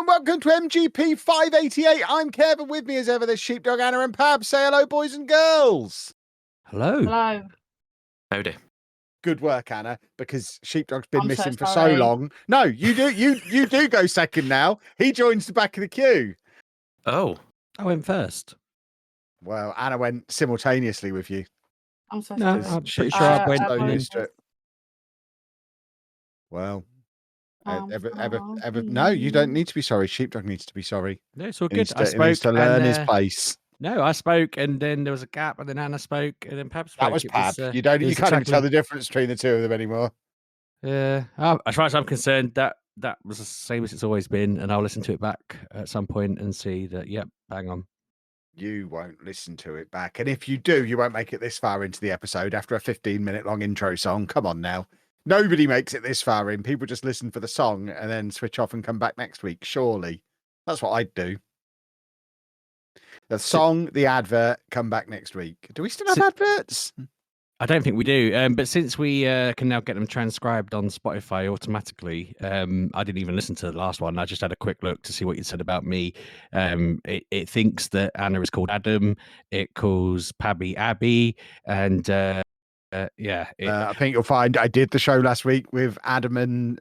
and welcome to MGP588. I'm Kevin. With me as ever, there's Sheepdog, Anna, and Pab. Say hello, boys and girls. Hello. Hello. Howdy. Good work, Anna, because Sheepdog's been I'm missing so for so sorry. long. No, you do. You do go second now. He joins the back of the queue. Oh, I went first. Well, Anna went simultaneously with you. I'm so No, sorry. I'm pretty sure I went. So and then- used to it. Well, no, you don't need to be sorry. Sheepdog needs to be sorry. No, it's all He good. needs to, he needs to learn his place. No, I spoke, and then there was a gap, and then Anna spoke, and then Pab spoke. That was It Pab. was, You can't even tell exactly- the difference between the two of them anymore. as far as I'm concerned, that was the same as it's always been, and I'll listen to it back at some point and see that. Yep, bang on. You won't listen to it back. And if you do, you won't make it this far into the episode after a 15-minute long intro song. Come on now. Nobody makes it this far in. People just listen for the song and then switch off and come back next week. Surely. That's what I'd do. The song, the advert, come back next week. Do we still have adverts? I don't think we do, but since we can now get them transcribed on Spotify automatically, I didn't even listen to the last one. I just had a quick look to see what you said about me. It thinks that Anna is called Adam. It calls Pabby Abby, and I think you'll find I did the show last week with Adam and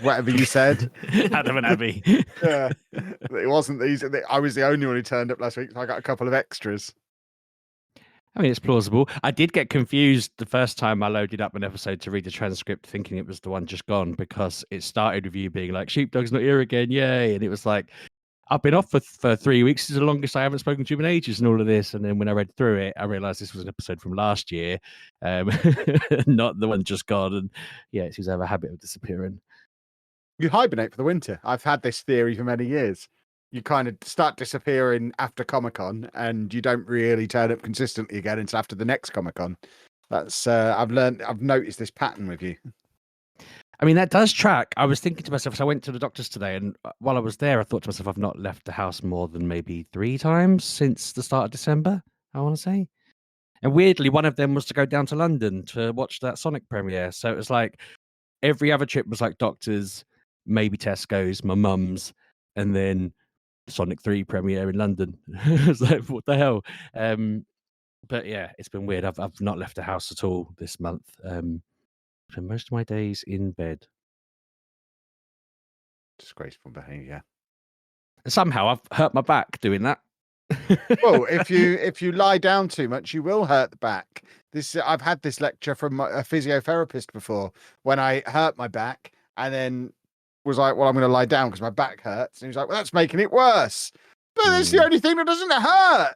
whatever you said. Adam and Abby. Yeah, it wasn't these. I was the only one who turned up last week, so I got a couple of extras. I mean, it's plausible. I did get confused the first time I loaded up an episode to read the transcript, thinking it was the one just gone, because it started with you being like, Sheepdog's not here again, yay. And it was like, I've been off for 3 weeks. It's the longest I haven't spoken to you in ages and all of this. And then when I read through it, I realized this was an episode from last year, not the one just gone. And yeah, it seems to have a habit of disappearing. You hibernate for the winter. I've had this theory for many years. You kind of start disappearing after Comic-Con and you don't really turn up consistently again until after the next Comic-Con. That's I've noticed this pattern with you. I mean, that does track. I was thinking to myself, so I went to the doctor's today, and while I was there, I thought to myself, I've not left the house more than maybe 3 times since the start of December, I want to say. And weirdly, one of them was to go down to London to watch that Sonic premiere. So it was like every other trip was like doctors, maybe Tesco's, my mum's, and then Sonic 3 premiere in London. I was like, what the hell? But yeah, it's been weird. I've not left the house at all this month. Spend most of my days in bed. Disgraceful behaviour. Somehow I've hurt my back doing that. Well, if you lie down too much, you will hurt the back. I've had this lecture from a physiotherapist before when I hurt my back and then was like, well, I'm going to lie down because my back hurts. And he was like, well, that's making it worse. But that's the only thing that doesn't hurt.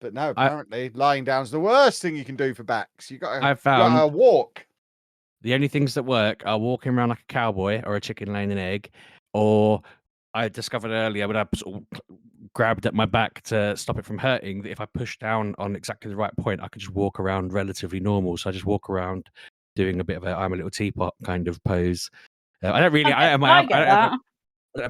But no, apparently lying down is the worst thing you can do for backs. You got to walk. The only things that work are walking around like a cowboy or a chicken laying an egg, or I discovered earlier when I sort of grabbed at my back to stop it from hurting, that if I push down on exactly the right point, I could just walk around relatively normal. So I just walk around doing a bit of a I'm a little teapot kind of pose. I don't really. I have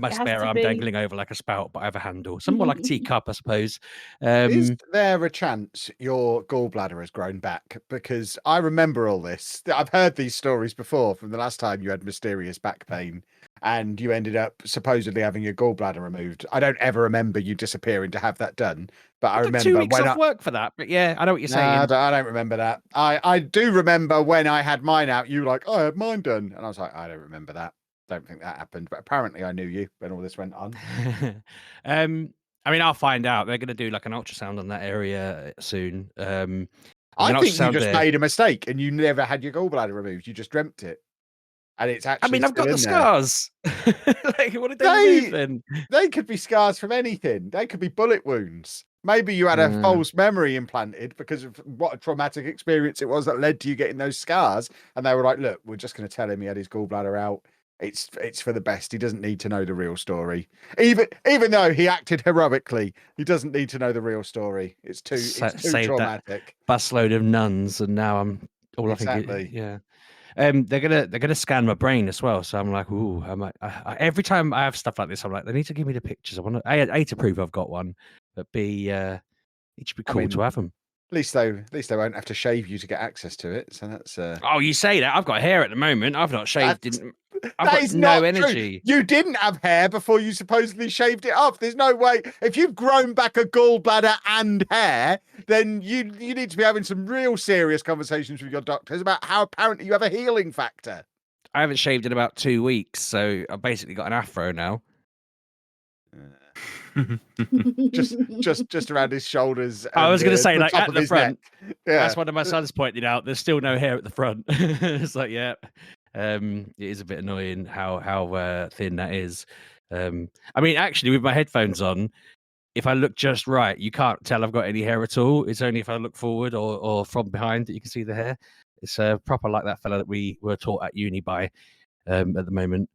my spare arm dangling over like a spout, but I have a handle. Something more like a teacup, I suppose. Is there a chance your gallbladder has grown back? Because I remember all this. I've heard these stories before from the last time you had mysterious back pain and you ended up supposedly having your gallbladder removed. I don't ever remember you disappearing to have that done. But I remember 2 weeks off work for that. But yeah, I know what you're saying. I don't remember that. I do remember when I had mine out, you were like, I had mine done. And I was like, I don't remember that. Don't think that happened, but apparently I knew you when all this went on. I mean, I'll find out. They're going to do like an ultrasound on that area soon. I think you just made a mistake and you never had your gallbladder removed. You just dreamt it. And it's actually. I mean, I've got the scars. Like, what did they remove then? They could be scars from anything. They could be bullet wounds. Maybe you had a false memory implanted because of what a traumatic experience it was that led to you getting those scars. And they were like, look, we're just going to tell him he had his gallbladder out. It's for the best. He doesn't need to know the real story. Even though he acted heroically, he doesn't need to know the real story. It's too traumatic. Busload of nuns, and now I'm all exactly. I think. Yeah. They're gonna scan my brain as well. So I'm like, ooh, every time I have stuff like this, I'm like, they need to give me the pictures. I want A to prove I've got one, but B, it should be cool to have them. At least they won't have to shave you to get access to it. So that's. Oh, you say that? I've got hair at the moment. I've not shaved. I've That got is no not energy. true. You didn't have hair before you supposedly shaved it off. There's no way. If you've grown back a gallbladder and hair, then you need to be having some real serious conversations with your doctors about how apparently you have a healing factor. I haven't shaved in about 2 weeks, so I've basically got an afro now. just around his shoulders. I was going to say, the like, top at of the his front. neck. Yeah. That's one of my sons pointed out. There's still no hair at the front. It's like, yeah, it is a bit annoying how thin that is. I mean, actually, with my headphones on, if I look just right, you can't tell I've got any hair at all. It's only if I look forward or from behind that you can see the hair. It's proper like that fella that we were taught at uni by at the moment.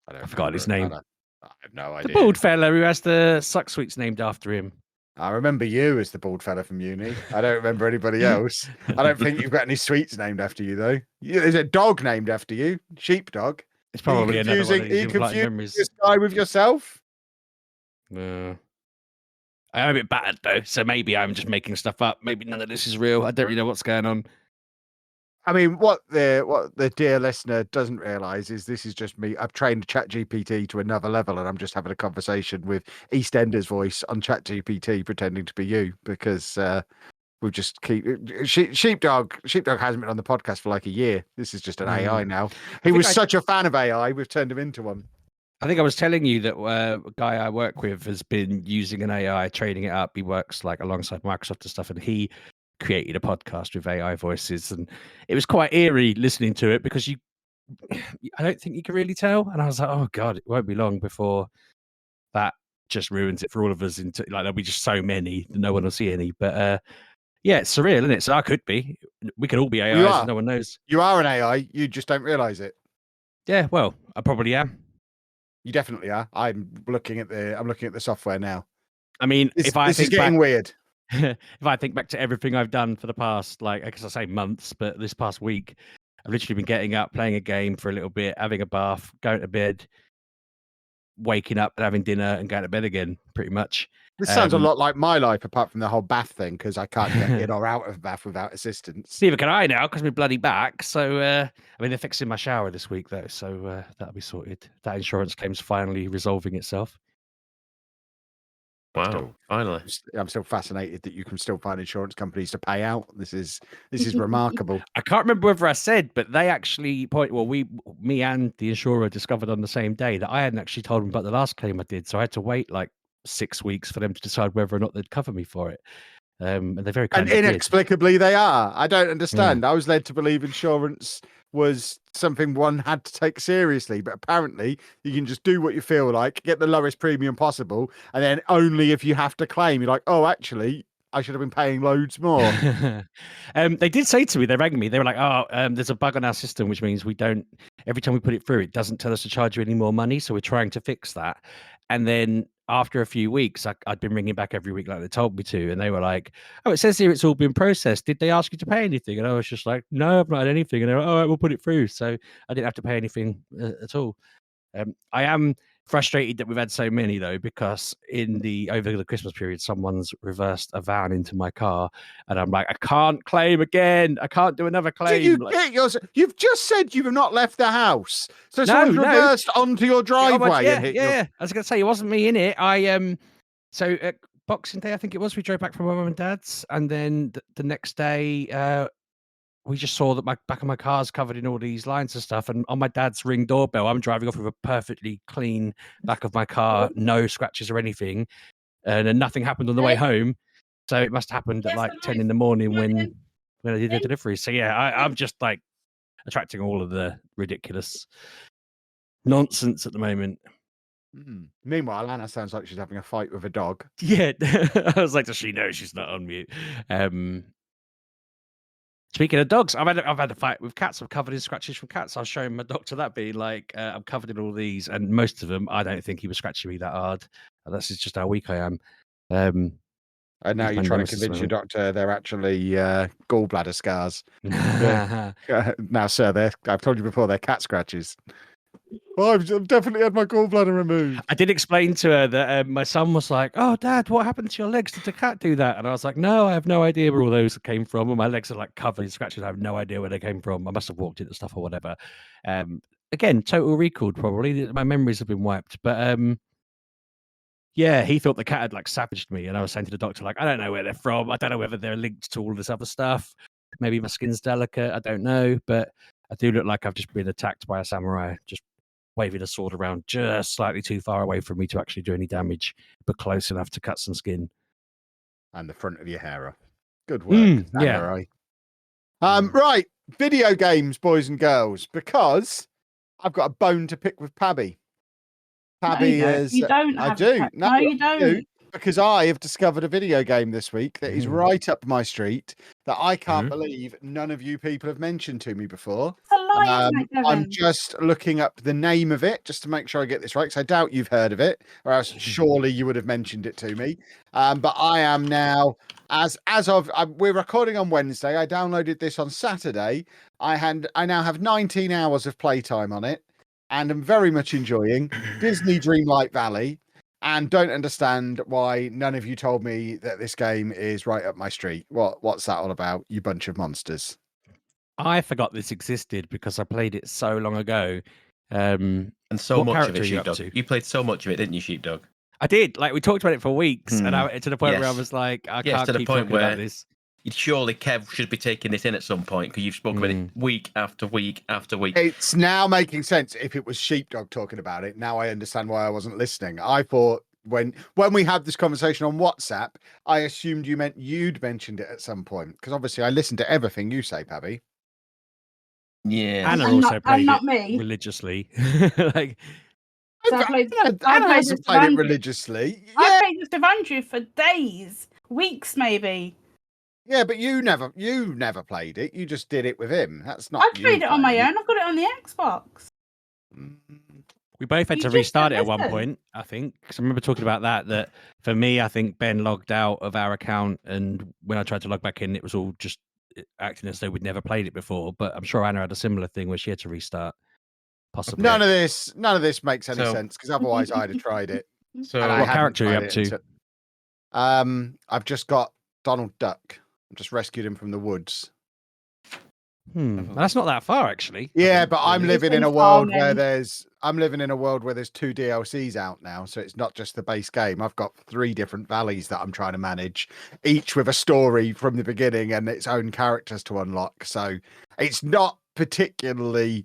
I forgot his name. I have no The idea. bald fella who has the suck sweets named after him. I remember you as the bald fella from uni. I don't remember anybody else. I don't think you've got any sweets named after you, though. There's a dog named after you, Sheepdog. It's probably another one of Are these you implanted confusing memories. this guy with yourself? I am a bit battered though, so maybe I'm just making stuff up. Maybe none of this is real. I don't really know what's going on. I mean, what the dear listener doesn't realise is this is just me. I've trained ChatGPT to another level, and I'm just having a conversation with EastEnders voice on ChatGPT, pretending to be you because we just keep Sheepdog hasn't been on the podcast for like a year. This is just an AI now. He was such a fan of AI, we've turned him into one. I think I was telling you that a guy I work with has been using an AI, training it up. He works like alongside Microsoft and stuff, and he created a podcast with AI voices, and it was quite eerie listening to it because I don't think you can really tell. And I was like, oh god, it won't be long before that just ruins it for all of us. Into like there'll be just so many that no one will see any. But yeah, it's surreal, isn't it? So I could be. We could all be AIs, and no one knows. You are an AI. You just don't realize it. Yeah, well, I probably am. You definitely are. I'm looking at the software now. I mean, this is getting weird. If I think back to everything I've done for the past, like, I guess I say months, but this past week, I've literally been getting up, playing a game for a little bit, having a bath, going to bed, waking up and having dinner and going to bed again, pretty much. This sounds a lot like my life, apart from the whole bath thing, because I can't get in or out of the bath without assistance. Neither can I now, because my bloody back. So, I mean, they're fixing my shower this week, though, so that'll be sorted. That insurance claim's finally resolving itself. Wow, finally. I'm still fascinated that you can still find insurance companies to pay out. This is remarkable. I can't remember whether I said, but they actually me and the insurer discovered on the same day that I hadn't actually told them about the last claim I did. So I had to wait like 6 weeks for them to decide whether or not they'd cover me for it. And they're very kind. And inexplicably they are. I don't understand. I was led to believe insurance was something one had to take seriously, but apparently you can just do what you feel like, get the lowest premium possible, and then only if you have to claim, you're like, oh, actually, I should have been paying loads more. They did say to me, they rang me, they were like, oh, there's a bug on our system, which means every time we put it through, it doesn't tell us to charge you any more money, so we're trying to fix that. And then after a few weeks, I'd been ringing back every week like they told me to, and they were like, oh, it says here it's all been processed. Did they ask you to pay anything? And I was just like, no, I've not had anything. And they were like, all right, we'll put it through. So I didn't have to pay anything at all. I am frustrated that we've had so many, though, because over the Christmas period, someone's reversed a van into my car, and I'm like, I can't claim again. I can't do another claim. You've just said you've not left the house, so someone's reversed onto your driveway and hit you. I was going to say, it wasn't me in it. So at Boxing Day, I think it was, we drove back from my mum and dad's, and then the next day, we just saw that back of my car's covered in all these lines and stuff. And on my dad's Ring doorbell, I'm driving off with a perfectly clean back of my car, no scratches or anything. And then nothing happened on the way home. So it must have happened at like 10 in the morning when I did the delivery. So yeah, I'm just like attracting all of the ridiculous nonsense at the moment. Meanwhile, Anna sounds like she's having a fight with a dog. Yeah. I was like, does she know she's not on mute? Speaking of dogs, I've had a fight with cats. I'm covered in scratches from cats. I was showing my doctor that, being like, I'm covered in all these, and most of them, I don't think he was scratching me that hard. That's just how weak I am. And now you're trying to convince your doctor they're actually gallbladder scars. Now, sir, I've told you before, they're cat scratches. Oh, I've definitely had my gallbladder removed. I did explain to her that my son was like, "Oh, Dad, what happened to your legs? Did the cat do that?" And I was like, "No, I have no idea where all those came from. And my legs are like covered in scratches. I have no idea where they came from. I must have walked into stuff or whatever." Again, total recalled probably. My memories have been wiped, but yeah, he thought the cat had like savaged me, and I was saying to the doctor, like, I don't know where they're from. I don't know whether they're linked to all this other stuff. Maybe my skin's delicate. I don't know, but I do look like I've just been attacked by a samurai, just waving a sword around just slightly too far away from me to actually do any damage, but close enough to cut some skin. And the front of your hair off. Good work, Yeah. samurai. Right, video games, boys and girls, because I've got a bone to pick with Pabby. Pabby is. You don't. I Have do. no, you don't. Because I have discovered a video game this week that is right up my street that I can't believe none of you people have mentioned to me before. It's a lie, isn't it, I'm Kevin? just looking up the name of it just to make sure I get this right, because I doubt you've heard of it, or else surely you would have mentioned it to me. But I am now, we're recording on Wednesday. I downloaded this on Saturday. I now have 19 hours of playtime on it, and I'm very much enjoying Disney Dreamlight Valley. And don't understand why none of you told me that this game is right up my street. What's that all about, you bunch of monsters? I forgot this existed because I played it so long ago. And so what much of character it, are you up Sheepdog. to? You played so much of it, didn't you, Sheepdog? I did. Like, we talked about it for weeks, and to the point where I Yes. was like, I Yes, can't to the keep point talking where about this. Surely Kev should be taking this in at some point, because you've spoken about it week after week after week. It's now making sense. If it was Sheepdog talking about it, now I understand why I wasn't listening. I thought when we had this conversation on WhatsApp, I assumed you meant you'd mentioned it at some point, because obviously I listen to everything you say, Pabby. Yeah. Anna And also not- played and not it me. religiously. Like, So I played Anna hasn't this with played it Andrew. religiously. I Yeah, played this with Andrew for days, weeks maybe. yeah, but you never played it. You just did it with him. That's not. I you played it on my playing own. I've got it on the Xbox. we both had You to just restart it don't at one listen. point, I think. Because I remember talking about that for me, I think Ben logged out of our account, and when I tried to log back in, it was all just acting as though we'd never played it before. But I'm sure Anna had a similar thing where she had to restart. Possibly. None of this makes any So- sense, because otherwise I'd have tried it. So And I What hadn't character are you tried up it to? until- I've just got Donald Duck. I've just rescued him from the woods. That's not that far, actually. Yeah, but I'm really. living in a It's world where farming. there's two DLCs out now, so it's not just the base game. I've got 3 different valleys that I'm trying to manage, each with a story from the beginning and its own characters to unlock. So it's not particularly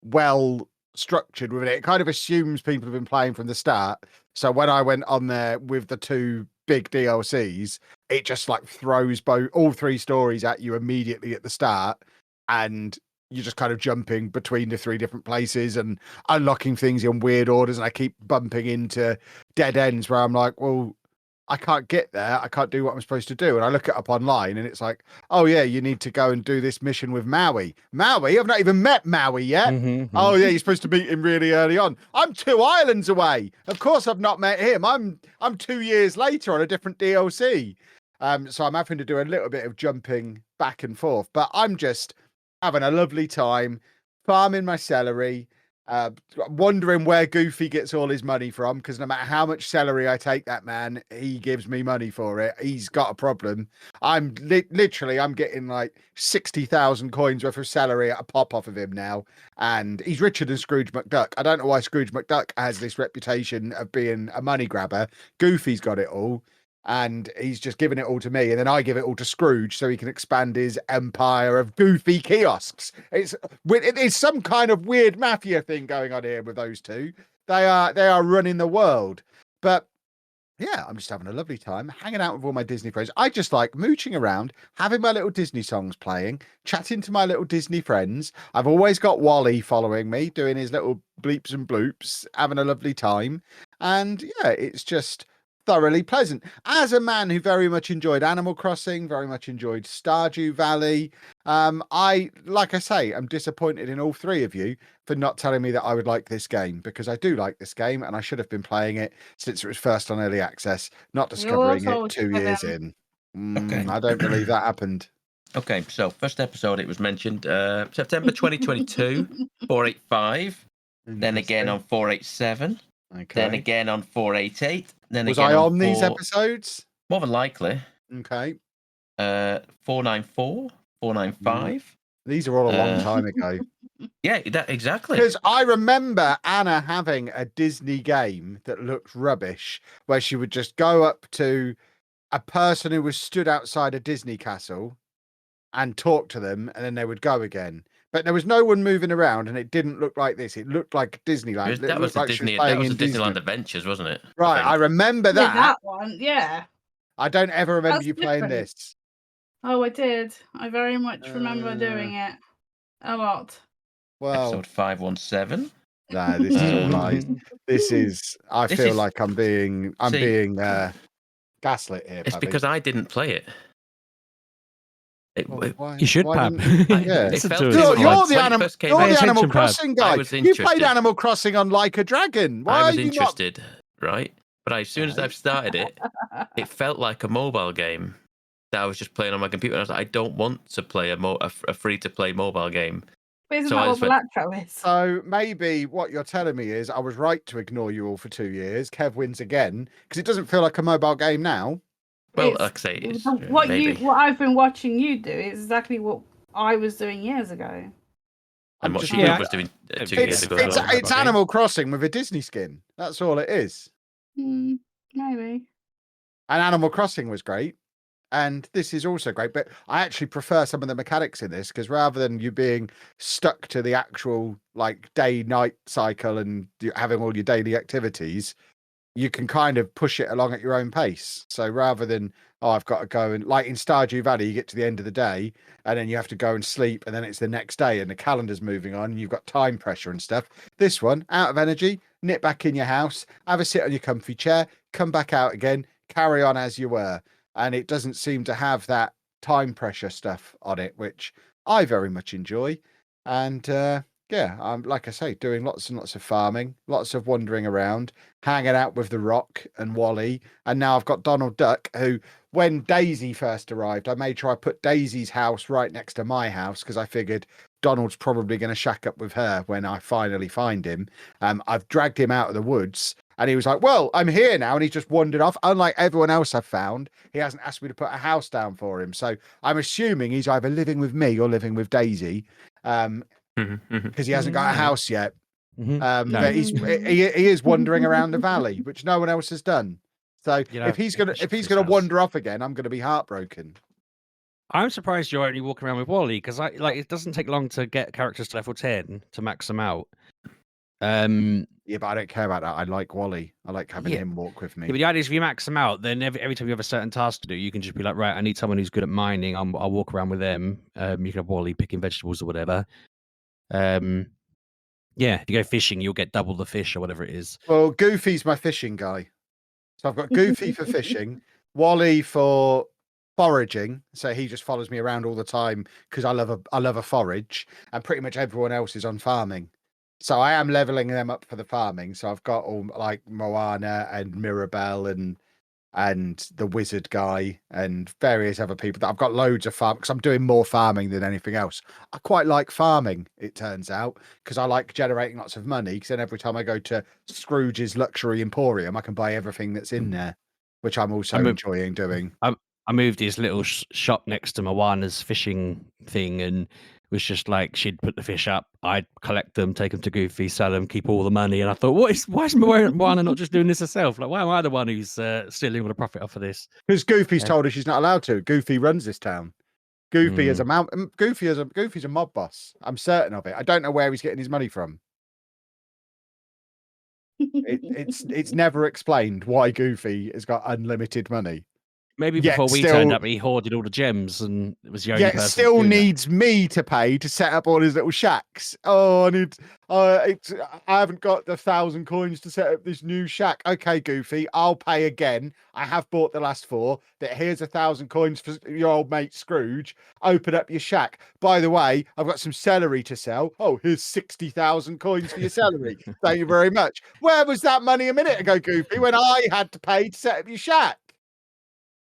well structured with it. It kind of assumes people have been playing from the start. So when I went on there with the 2 big DLCs, it just like throws all 3 stories at you immediately at the start, and you're just kind of jumping between the 3 different places and unlocking things in weird orders. And I keep bumping into dead ends where I'm like, well, I can't get there. I can't do what I'm supposed to do. And I look it up online, and it's like, oh yeah, you need to go and do this mission with Maui. Maui? I've not even met Maui yet. Oh yeah, you're supposed to meet him really early on. I'm 2 islands away. Of course I've not met him. I'm 2 years later on a different DLC. So I'm having to do a little bit of jumping back and forth, but I'm just having a lovely time farming my celery, wondering where Goofy gets all his money from, because no matter how much celery I take that man, he gives me money for it. He's got a problem. I'm literally I'm getting like 60,000 coins worth of celery at a pop off of him now, and he's richer than Scrooge McDuck. I don't know why Scrooge McDuck has this reputation of being a money grabber. Goofy's got it all, and he's just giving it all to me, and then I give it all to Scrooge so he can expand his empire of Goofy kiosks. It's some kind of weird mafia thing going on here with those 2. They are running the world. But yeah, I'm just having a lovely time hanging out with all my Disney friends. I just like mooching around, having my little Disney songs playing, chatting to my little Disney friends. I've always got Wally following me, doing his little bleeps and bloops, having a lovely time. And yeah, it's just thoroughly pleasant. As a man who very much enjoyed Animal Crossing, very much enjoyed Stardew Valley, I'm disappointed in all 3 of you for not telling me that I would like this game, because I do like this game, and I should have been playing it since it was first on early access, not discovering it 2 years in. Okay. I don't believe that happened. Okay, so first episode, it was mentioned September 2022, 485. then again on 487, Okay. then again on 488, then Was again I on on these episodes? More than likely. Okay. 494, 495. These are all a long time ago. Yeah, exactly. Because I remember Anna having a Disney game that looked rubbish, where she would just go up to a person who was stood outside a Disney castle and talk to them, and then they would go again. But there was no one moving around, and it didn't look like this. It looked like Disneyland. That was the Disneyland Adventures, wasn't it? Right, I remember that. that one, yeah. I don't ever remember That's you playing different. this. Oh, I did. I very much remember doing it a lot. Well, Episode 517. no, this is all lies. This is. I This feel is- like I'm being gaslit here. It's Paddy. because I didn't play it. Well, why- You should, why Pab. didn't- Yeah. Listen It to felt us. it You're, was you're like the when it Animal, first came you're out- the Pay Animal attention, Pab. Crossing guy. I was You played interested. Animal Crossing on Like a Dragon. Why I was are you not? interested, right? But as soon as I've started it, it felt like a mobile game that I was just playing on my computer. And I was like, I don't want to play a free-to-play mobile game. But isn't So that I what just went- Electro is? So maybe what you're telling me is I was right to ignore you all for 2 years. Kev wins again because it doesn't feel like a mobile game now. Well, It's- like I say, it's, what maybe. what I've been watching you do is exactly what I was doing years ago. And what just- she Yeah. was doing 2 It's- years ago. as well. It's Animal Crossing with a Disney skin. That's all it is. Maybe. And Animal Crossing was great. And this is also great, but I actually prefer some of the mechanics in this because rather than you being stuck to the actual like day-night cycle and having all your daily activities, you can kind of push it along at your own pace. So rather than, oh, I've got to go and like in Stardew Valley, you get to the end of the day and then you have to go and sleep and then it's the next day and the calendar's moving on and you've got time pressure and stuff. This one, out of energy, nip back in your house, have a sit on your comfy chair, come back out again, carry on as you were. And it doesn't seem to have that time pressure stuff on it, which I very much enjoy. And yeah, I'm like I say, doing lots and lots of farming, lots of wandering around, hanging out with the Rock and Wally. And now I've got Donald Duck, who, when Daisy first arrived, I made sure I put Daisy's house right next to my house because I figured Donald's probably going to shack up with her when I finally find him. I've dragged him out of the woods. And he was like, well, I'm here now. And he just wandered off. Unlike everyone else I've found, he hasn't asked me to put a house down for him. So I'm assuming he's either living with me or living with Daisy because he hasn't got a house yet. No. But he is wandering around the valley, which no one else has done. So You know, if he's gonna house. wander off again, I'm gonna be heartbroken. I'm surprised you're only walking around with Wally because it doesn't take long to get characters to level 10 to max them out. Yeah, but I don't care about that. I like Wally. I like having Yeah. him walk with me. Yeah, but the idea is if you max them out, then every time you have a certain task to do, you can just be like, right, I need someone who's good at mining. I'll walk around with them. You can have Wally picking vegetables or whatever. Yeah, if you go fishing, you'll get double the fish or whatever it is. Well, Goofy's my fishing guy. So I've got Goofy for fishing, Wally for foraging. So he just follows me around all the time because I love a forage, and pretty much everyone else is on farming. So I am leveling them up for the farming. So I've got all like Moana and Mirabelle and the wizard guy and various other people that I've got loads of farm because I'm doing more farming than anything else. I quite like farming, it turns out, because I like generating lots of money. Because then every time I go to Scrooge's Luxury Emporium, I can buy everything that's in there, which I'm also enjoying doing. I moved his little shop next to Moana's fishing thing and was just like, she'd put the fish up, I'd collect them, take them to Goofy, sell them, keep all the money. And I thought, why is Moana not just doing this herself? Like, why am I the one who's stealing all the profit off of this? Because Goofy's Yeah. told her she's not allowed to. Goofy runs this town. Goofy is Goofy's a mob boss. I'm certain of it. I don't know where he's getting his money from. It's never explained why Goofy has got unlimited money. Maybe Yet before we still- turned up, he hoarded all the gems and it was the only Yet person. still doing that. needs me to pay to set up all his little shacks. Oh, I haven't got the 1,000 coins to set up this new shack. Okay, Goofy, I'll pay again. I have bought the last 4. But here's 1,000 coins for your old mate Scrooge. Open up your shack. By the way, I've got some celery to sell. Oh, here's 60,000 coins for your celery. Thank you very much. Where was that money a minute ago, Goofy, when I had to pay to set up your shack?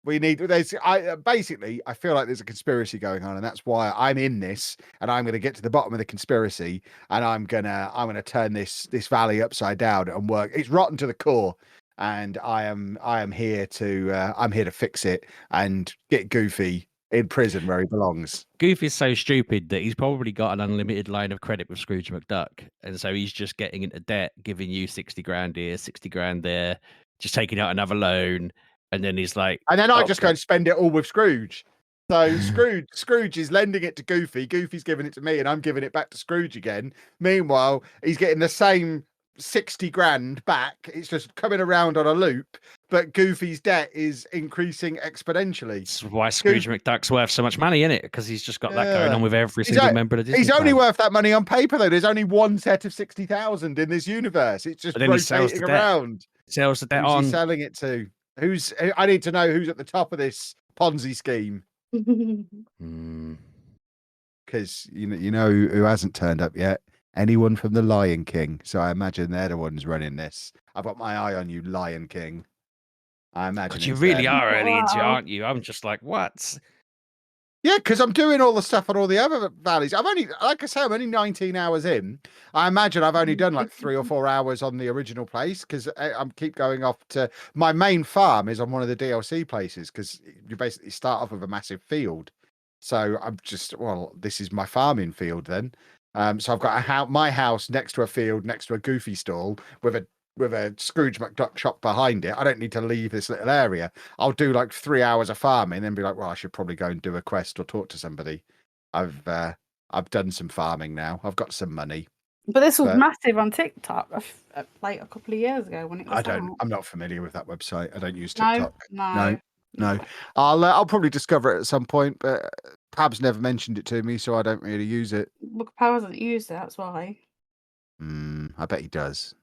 We need. Basically, I feel like there's a conspiracy going on, and that's why I'm in this, and I'm going to get to the bottom of the conspiracy, and I'm gonna turn this valley upside down and work. It's rotten to the core, and I am here to fix it and get Goofy in prison where he belongs. Goofy's so stupid that he's probably got an unlimited line of credit with Scrooge McDuck, and so he's just getting into debt, giving you 60 grand here, 60 grand there, just taking out another loan, and then he's like, and then I "Oh, just go and spend it all with Scrooge. So Scrooge is lending it to Goofy. Goofy's giving it to me, and I'm giving it back to Scrooge again. Meanwhile, he's getting the same 60 grand back. It's just coming around on a loop, but Goofy's debt is increasing exponentially. That's why Scrooge McDuck's worth so much money, isn't it? Because he's just got that going on with every single member of the Disney He's only clan. worth that money on paper, though. There's only one set of 60,000 in this universe. It's just But then he sells rotating the debt. around. Sells the debt Who's on. he selling it to? I need to know who's at the top of this Ponzi scheme, Hmm. because you know who hasn't turned up yet. Anyone from the Lion King. So I imagine they're the ones running this. I've got my eye on you, Lion King. I imagine. But you it's really them. are early into it, Wow. aren't you? I'm just like, what? Yeah, because I'm doing all the stuff on all the other valleys. I'm only, like I say, I'm only 19 hours in. I imagine I've only done like 3 or 4 hours on the original place, because I keep going off to my main farm is on one of the DLC places, because you basically start off with a massive field. So I'm just, well, this is my farming field then. So I've got my house next to a field, next to a Goofy stall with a Scrooge McDuck shop behind it. I don't need to leave this little area. I'll do like 3 hours of farming and then be like, well, I should probably go and do a quest or talk to somebody. I've done some farming now. I've got some money. But this was massive on TikTok like a couple of years ago when it was I'm not familiar with that website. I don't use No, TikTok. no. I'll probably discover it at some point, but Pab's never mentioned it to me, so I don't really use it. Look, Power hasn't used it, that's why. I bet he does.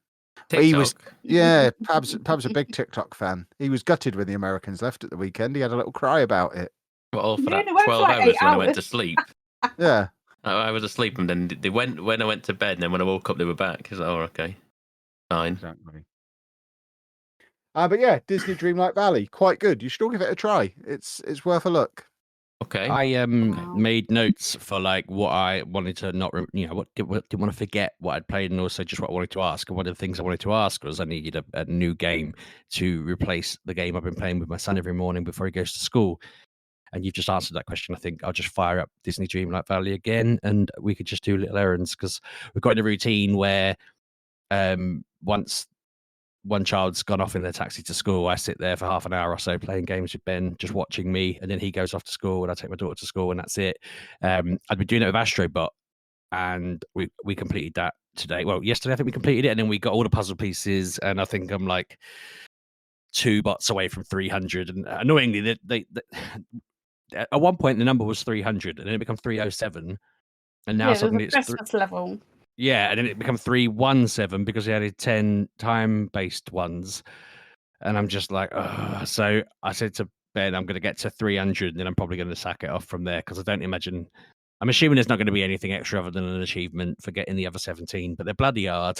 TikTok. But he was, yeah, Pab's a big TikTok fan. He was gutted when the Americans left at the weekend. He had a little cry about it. Well, all for Yeah, that it went for 12 like hours 8 when I went to hours. sleep. Yeah. I was asleep, and then they went when I went to bed, and then when I woke up, they were back. It's like, oh, okay, fine. Exactly. But yeah, Disney Dreamlight Valley, quite good. You should all give it a try. It's worth a look. Okay. I Wow. made notes for like what I wanted to not, what didn't want to forget what I'd played, and also just what I wanted to ask. And one of the things I wanted to ask was I needed a new game to replace the game I've been playing with my son every morning before he goes to school. And you've just answered that question. I think I'll just fire up Disney Dreamlight Valley again, and we could just do little errands, because we've got in a routine where once one child's gone off in their taxi to school, I sit there for half an hour or so playing games with Ben, just watching me, and then he goes off to school, and I take my daughter to school, and that's it. I'd been doing it with Astrobot, and we completed that today. Well, yesterday I think we completed it, and then we got all the puzzle pieces, and I think I'm like 2 bots away from 300. And annoyingly, they at one point the number was 300, and then it became 307, and now Yeah, suddenly there's a it's Christmas level. yeah, and then it became 317 because they added 10 time-based ones. And I'm just like, ugh. So I said to Ben, I'm going to get to 300, and then I'm probably going to sack it off from there, because I don't imagine. I'm assuming there's not going to be anything extra other than an achievement for getting the other 17, but they're bloody hard.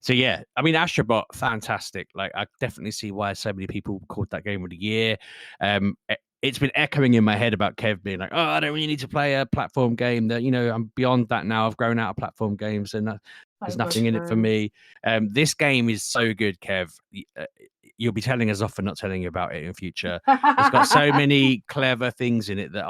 So yeah, I mean, Astrobot, fantastic. Like, I definitely see why so many people called that game of the year. It's been echoing in my head about Kev being like, oh, I don't really need to play a platform game. That, I'm beyond that now. I've grown out of platform games, and there's nothing in it for me. This game is so good, Kev. You'll be telling us off for not telling you about it in future. It's got so many clever things in it that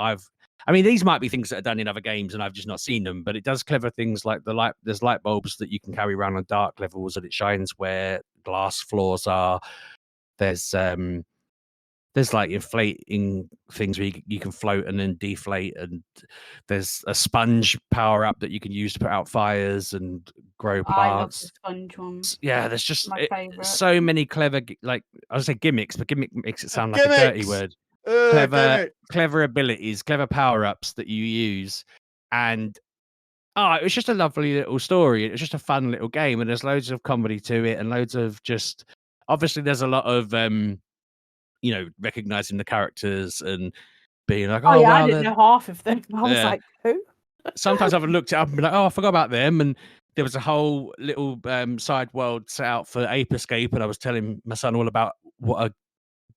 I mean, these might be things that are done in other games and I've just not seen them, but it does clever things like there's light bulbs that you can carry around on dark levels, and it shines where glass floors are. There's like inflating things where you can float and then deflate, and there's a sponge power up that you can use to put out fires and grow I love the plants. sponge one. Yeah, there's just My favourite. so many clever, like I would say gimmicks, but gimmick makes it sound like a dirty Gimmicks! word. Damn it. Clever abilities, clever power-ups that you use, and it was just a lovely little story. It was just a fun little game, and there's loads of comedy to it, and loads of just obviously there's a lot of recognizing the characters and being like, Oh, yeah, I wow, didn't know half of them. I was Yeah. like, who? sometimes I've looked it up and been like, oh, I forgot about them. And there was a whole little side world set out for Ape Escape, and I was telling my son all about what a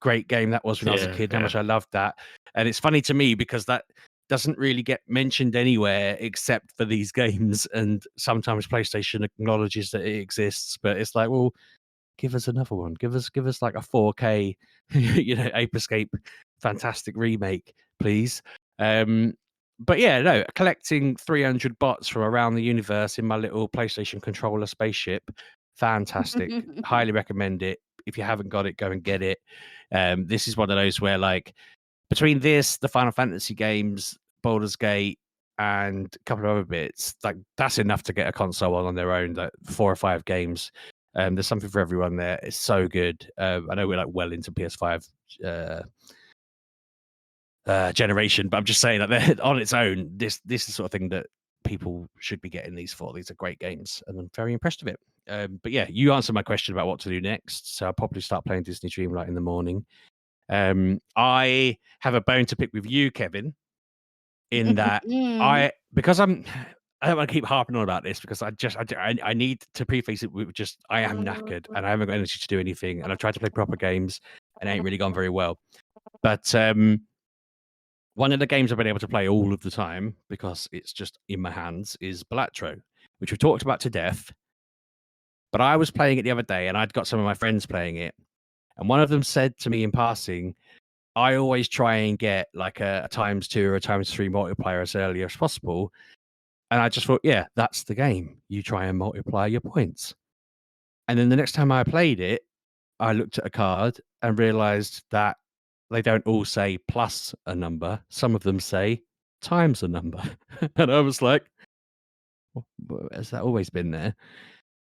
great game that was when I was a kid, how much I loved that. And it's funny to me because that doesn't really get mentioned anywhere except for these games. And sometimes PlayStation acknowledges that it exists, but it's like, well, give us another one. Give us like a 4K, Ape Escape fantastic remake, please. But yeah, no, collecting 300 bots from around the universe in my little PlayStation controller spaceship, fantastic. Highly recommend it. If you haven't got it, go and get it. This is one of those where, like, between this, the Final Fantasy games, Baldur's Gate, and a couple of other bits, like that's enough to get a console on their own. Like 4 or 5 games. There's something for everyone there. It's so good. I know we're like well into PS5 generation, but I'm just saying that on its own, this is the sort of thing that people should be getting these for. These are great games, and I'm very impressed with it. But yeah, you answered my question about what to do next, so I'll probably start playing Disney Dreamlight in the morning. I have a bone to pick with you, Kevin, in that because I don't want to keep harping on about this because I need to preface it with just I am knackered and I haven't got energy to do anything, and I've tried to play proper games and it ain't really gone very well. But one of the games I've been able to play all of the time because it's just in my hands is Balatro, which we've talked about to death. But I was playing it the other day and I'd got some of my friends playing it, and one of them said to me in passing, I always try and get like a ×2 or a ×3 multiplier as early as possible. And I just thought, yeah, that's the game. You try and multiply your points. And then the next time I played it, I looked at a card and realized that they don't all say plus a number. Some of them say times a number. And I was like, has that always been there?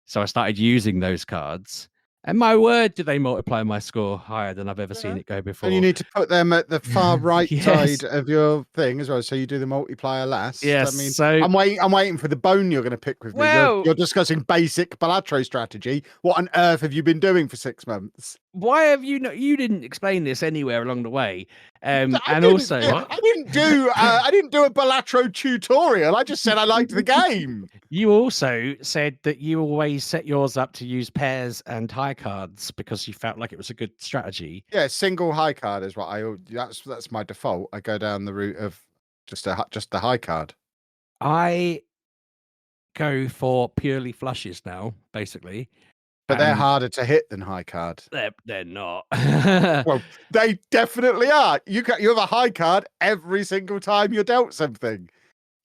So I started using those cards. And my word, did they multiply my score higher than I've ever seen it go before. And you need to put them at the far right Yes. side of your thing as well, so you do the multiplier last. Yes, I mean, so I'm waiting for the bone you're going to pick with me. Well- You're discussing basic Balatro strategy. What on earth have you been doing for 6 months? why have you not? You didn't explain this anywhere along the way. And I also, didn't do a Balatro tutorial. I just said I liked the game. you also said that you always set yours up to use pairs and high cards because you felt like it was a good strategy. Yeah, single high card is what that's my default. I go down the route of just the high card. I go for purely flushes now, basically. But they're And harder to hit than high card. They're not. Well, they definitely are. You have a high card every single time you're dealt something.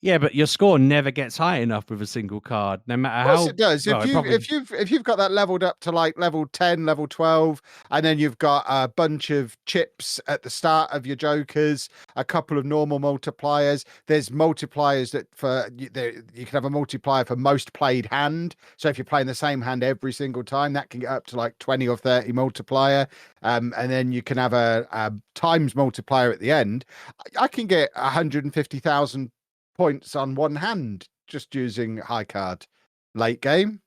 Yeah, but your score never gets high enough with a single card, no matter Of course how. it does. well, If you've got that leveled up to like level 10, level 12, and then you've got a bunch of chips at the start of your jokers, a couple of normal multipliers. There's multipliers that you can have a multiplier for most played hand. So if you're playing the same hand every single time, that can get up to like 20 or 30 multiplier. And then you can have a times multiplier at the end. I can get 150,000 points on one hand just using high card late game.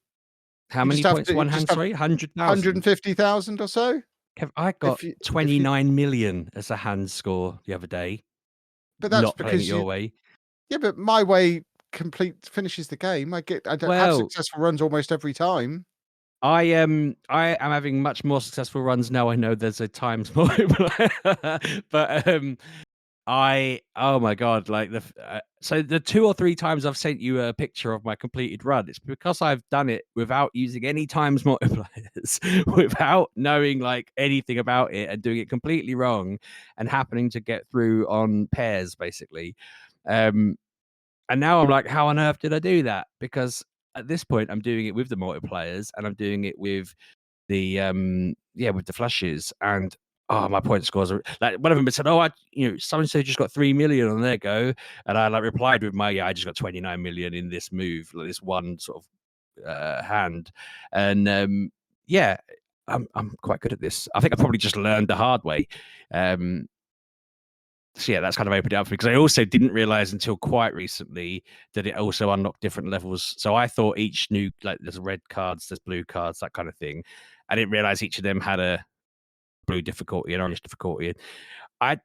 How many points one hand? Sorry, 100,000. 150,000 or so. I got 29 million as a hand score the other day. But that's not playing because it your way. Yeah, but my way finishes the game. I don't have successful runs almost every time. I am having much more successful runs now. I know there's a times multiplier, but oh my god, like so the 2 or 3 times I've sent you a picture of my completed run, it's because I've done it without using any times multipliers, without knowing like anything about it, and doing it completely wrong and happening to get through on pairs basically. And now I'm like, how on earth did I do that? Because at this point I'm doing it with the multipliers and I'm doing it with the with the flushes, and my point scores are like one of them said, so and so just got 3 million on their go, and I like replied with my I just got 29 million in this move, like this one sort of hand, and I'm quite good at this. I think I probably just learned the hard way. So yeah, that's kind of opened it up for me, because I also didn't realize until quite recently that it also unlocked different levels. So I thought each new, like there's red cards, there's blue cards, that kind of thing. I didn't realize each of them had a blue difficulty and orange difficulty. I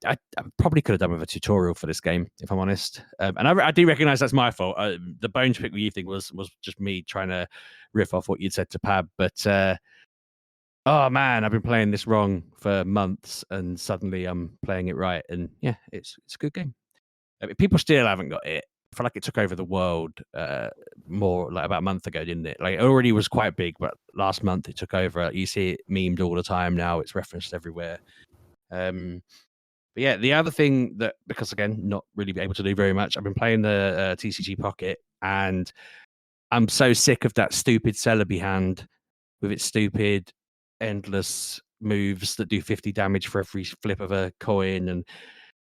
probably could have done with a tutorial for this game, if I'm honest. And I do recognize that's my fault. The Bones Pick with You thing was just me trying to riff off what you'd said to Pab. But oh man, I've been playing this wrong for months, and suddenly I'm playing it right, and yeah, it's a good game. I mean, people still haven't got it. I feel like it took over the world more like about a month ago, didn't it? Like it already was quite big, but last month it took over. You see it memed all the time now. It's referenced everywhere. But yeah, the other thing that, because again, not really able to do very much, I've been playing the TCG Pocket, and I'm so sick of that stupid Celebi hand with its stupid, endless moves that do 50 damage for every flip of a coin. And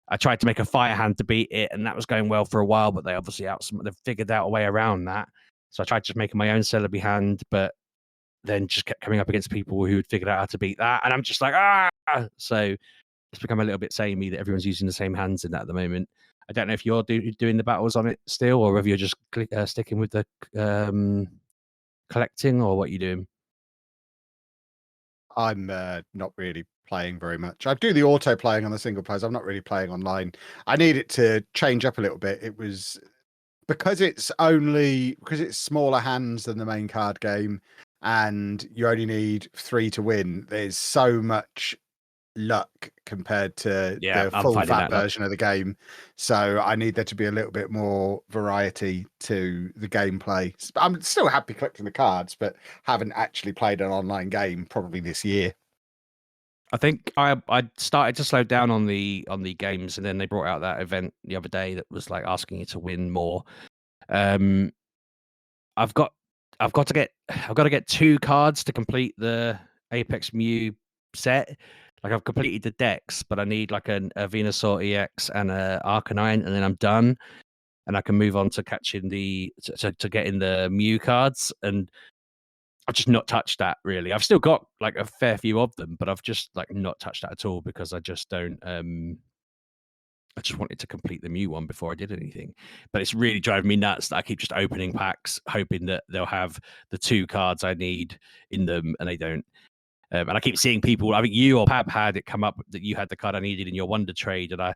I tried to make a fire hand to beat it, and that was going well for a while, but they obviously they've figured out a way around that. So I tried just making my own Celebi hand, but then just kept coming up against people who had figured out how to beat that, and I'm just like, ah! So it's become a little bit samey that everyone's using the same hands in that at the moment. I don't know if you're doing the battles on it still, or whether you're just sticking with the collecting, or what you're doing. I'm not really playing very much. I do the auto playing on the single players. I'm not really playing online. I need it to change up a little bit. It was because it's smaller hands than the main card game, and you only need 3 to win. There's so much luck compared to the full fat version of the game. So I need there to be a little bit more variety to the gameplay. I'm still happy collecting the cards, but haven't actually played an online game probably this year. I think I started to slow down on the games, and then they brought out that event the other day that was like asking you to win more. I've got to get 2 cards to complete the Apex Mew set. Like I've completed the decks, but I need like a Venusaur EX and a Arcanine, and then I'm done, and I can move on to catching to getting the Mew cards. And I've just not touched that really. I've still got like a fair few of them, but I've just like not touched that at all because I just don't. I just wanted to complete the Mew one before I did anything. But it's really driving me nuts that I keep just opening packs, hoping that they'll have the 2 cards I need in them, and they don't. And I keep seeing people, I think you or Pab had it come up that you had the card I needed in your Wonder Trade, and I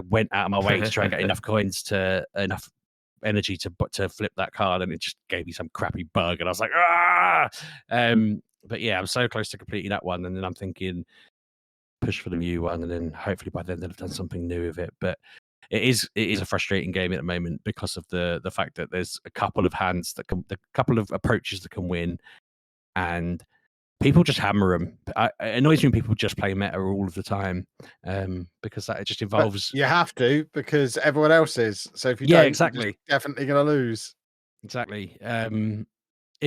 went out of my way to try and get enough coins enough energy to flip that card, and it just gave me some crappy bug, and I was like, ah! But yeah, I'm so close to completing that one, and then I'm thinking, push for the Mew one, and then hopefully by then they'll have done something new with it. But it is a frustrating game at the moment because of the fact that there's a couple of hands a couple of approaches that can win, and people just hammer them. It annoys me when people just play meta all of the time, because that it just involves. But you have to, because everyone else is. So if you don't, exactly, you're definitely going to lose. Exactly. It'd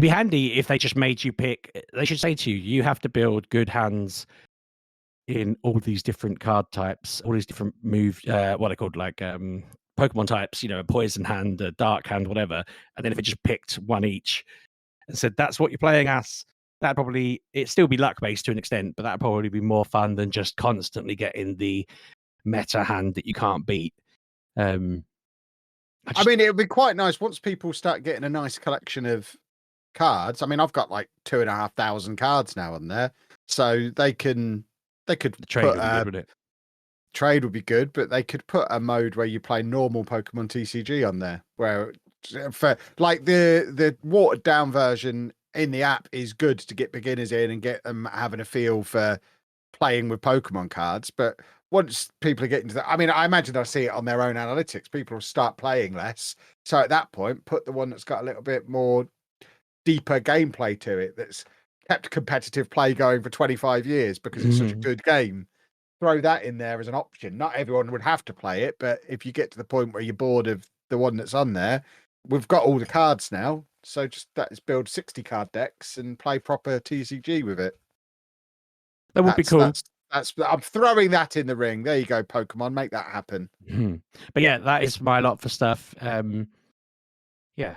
be handy if they just made you pick. They should say to you, you have to build good hands in all these different card types, all these different move, what are called, like Pokemon types. You know, a poison hand, a dark hand, whatever. And then if it just picked one each and said that's what you're playing as. That'd probably, it'd still be luck based to an extent, but that'd probably be more fun than just constantly getting the meta hand that you can't beat. I mean, it would be quite nice once people start getting a nice collection of cards. I mean, I've got like 2,500 cards now on there, so they could the trade would be good, wouldn't it? Trade would be good, but they could put a mode where you play normal Pokemon TCG on there, where for like the watered down version in the app is good to get beginners in and get them having a feel for playing with Pokemon cards. But once people are getting to that, I mean, I imagine they'll see it on their own analytics. People will start playing less. So at that point, put the one that's got a little bit more deeper gameplay to it, that's kept competitive play going for 25 years because it's such a good game. Throw that in there as an option. Not everyone would have to play it, but if you get to the point where you're bored of the one that's on there, we've got all the cards now. So just let's build 60 card decks and play proper TCG with it. That would be cool. That's I'm throwing that in the ring. There you go, Pokemon. Make that happen. But yeah, that is my lot for stuff. Yeah,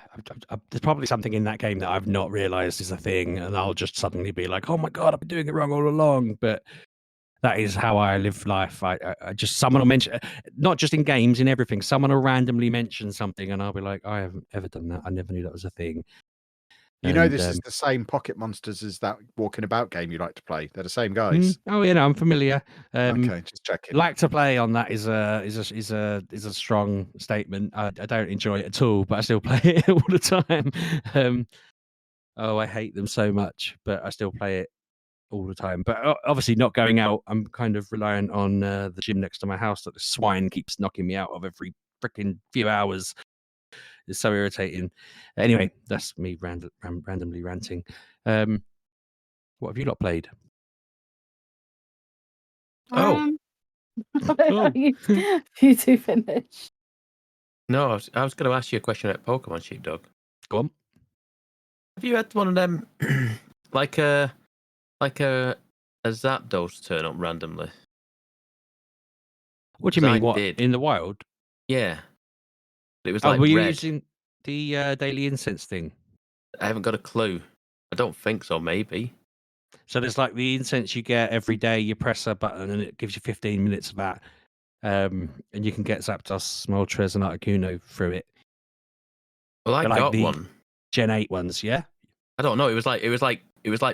there's probably something in that game that I've not realized is a thing, and I'll just suddenly be like, "Oh my god, I've been doing it wrong all along." But that is how I live life. I just, someone will mention, not just in games, in everything. Someone will randomly mention something, and I'll be like, "I haven't ever done that. I never knew that was a thing." You know, this is the same Pocket Monsters as that Walking About game you like to play. They're the same guys. Oh, yeah, no, I'm familiar. Okay, just checking. Like to play on that is a strong statement. I don't enjoy it at all, but I still play it all the time. I hate them so much, but I still play it all the time. But obviously, not going out, I'm kind of reliant on the gym next to my house that the swine keeps knocking me out of every freaking few hours. It's so irritating. Anyway, that's me randomly ranting. What have you lot played? Oh. Oh. You two finish. No, I was going to ask you a question about Pokemon, Sheepdog. Go on. Have you had one of them, like a Zapdos turn up randomly? What do you 'Cause mean? I What did. in the wild? Yeah. It was Oh, like were you red. using the daily incense thing? I haven't got a clue. I don't think so. Maybe. So there's like the incense you get every day. You press a button and it gives you 15 minutes of that, and you can get Zapdos, Moltres, and Articuno through it. Well, I They're like got the one. Gen 8 ones, yeah. I don't know. It was like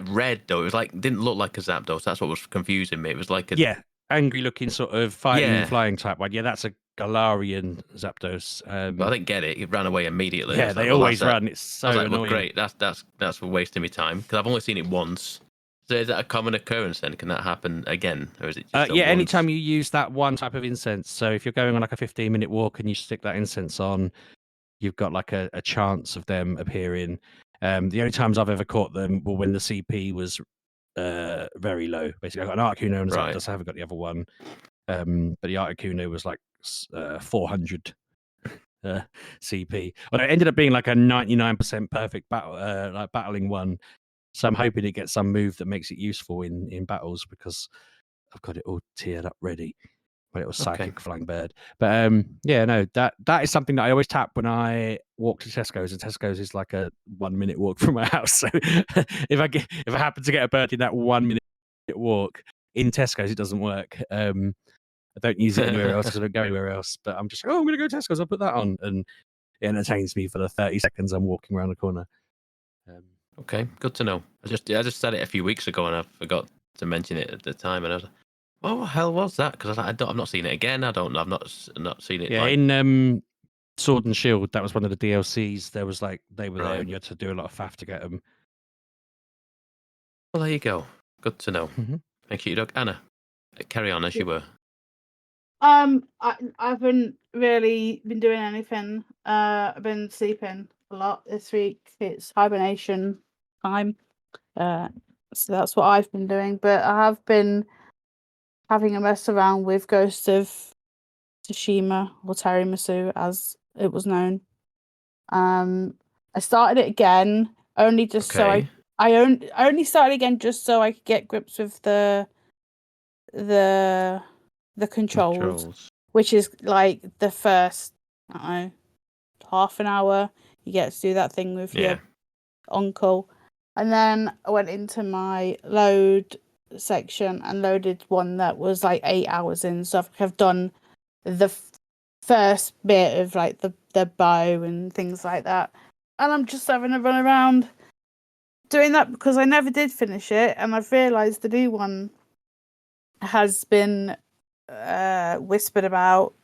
red though. It was like didn't look like a Zapdos. That's what was confusing me. It was like a Yeah, angry looking sort of fighting Yeah. flying type one. Yeah, that's a Galarian Zapdos. But I didn't get it. It ran away immediately. I Yeah, was they like, well, always that's run. It's so I was like, annoying. well, great. That's for wasting my time because I've only seen it once. So is that a common occurrence then? Can that happen again, or is it just Yeah, once? anytime you use that one type of incense. So if you're going on like a 15-minute walk and you stick that incense on, you've got like a chance of them appearing. The only times I've ever caught them were when the CP was very low. Basically, I got an Articuno and a Right. Zapdos. I haven't got the other one. But the Articuno was like 400 CP. Well, it ended up being like a 99% perfect battle, like battling one. So I'm hoping it gets some move that makes it useful in battles because I've got it all tiered up ready. My little psychic flying bird. But yeah, no, that is something that I always tap when I walk to Tesco's, and Tesco's is like a 1 minute walk from my house. So if I happen to get a bird in that 1 minute walk in Tesco's, it doesn't work. I don't use it anywhere else because I don't go anywhere else. But I'm just like, oh, I'm going to go to Tesco's. I'll put that on, and it entertains me for the 30 seconds I'm walking around the corner. Okay, good to know. I just said it a few weeks ago and I forgot to mention it at the time, and I was like, "What the hell was that?" Because I've not seen it again. I've not seen it. Yeah, like, in Sword and Shield, that was one of the DLCs. There was like they were there, Right. and you had to do a lot of faff to get them. well, there you go. Good to know. Mhm. Thank you, Doug. Anna, carry on as you were. I haven't really been doing anything. I've been sleeping a lot this week. It's hibernation time. So that's what I've been doing. But I have been having a mess around with Ghost of Tsushima, or Terimasu as it was known. I started it again only just so Okay. I only started again just so I could get grips with the controls, which is like the first, I don't know, half an hour. You get to do that thing with Yeah. your uncle, and then I went into my load section and loaded one that was like 8 hours in. So I've done the first bit of like the bow and things like that, and I'm just having a run around doing that because I never did finish it, and I've realised the new one has been whispered about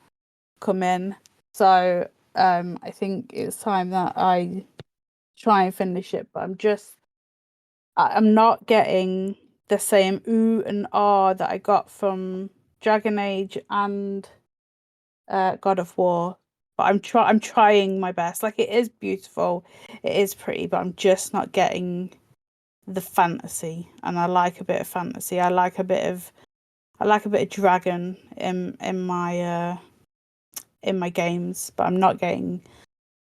coming. So I think it's time that I try and finish it, but I'm not getting the same ooh and ah that I got from Dragon Age and God of War. But I'm trying my best. Like, it is beautiful, it is pretty, but I'm just not getting the fantasy. And I like a bit of fantasy. I like a bit of dragon in my games, but I'm not getting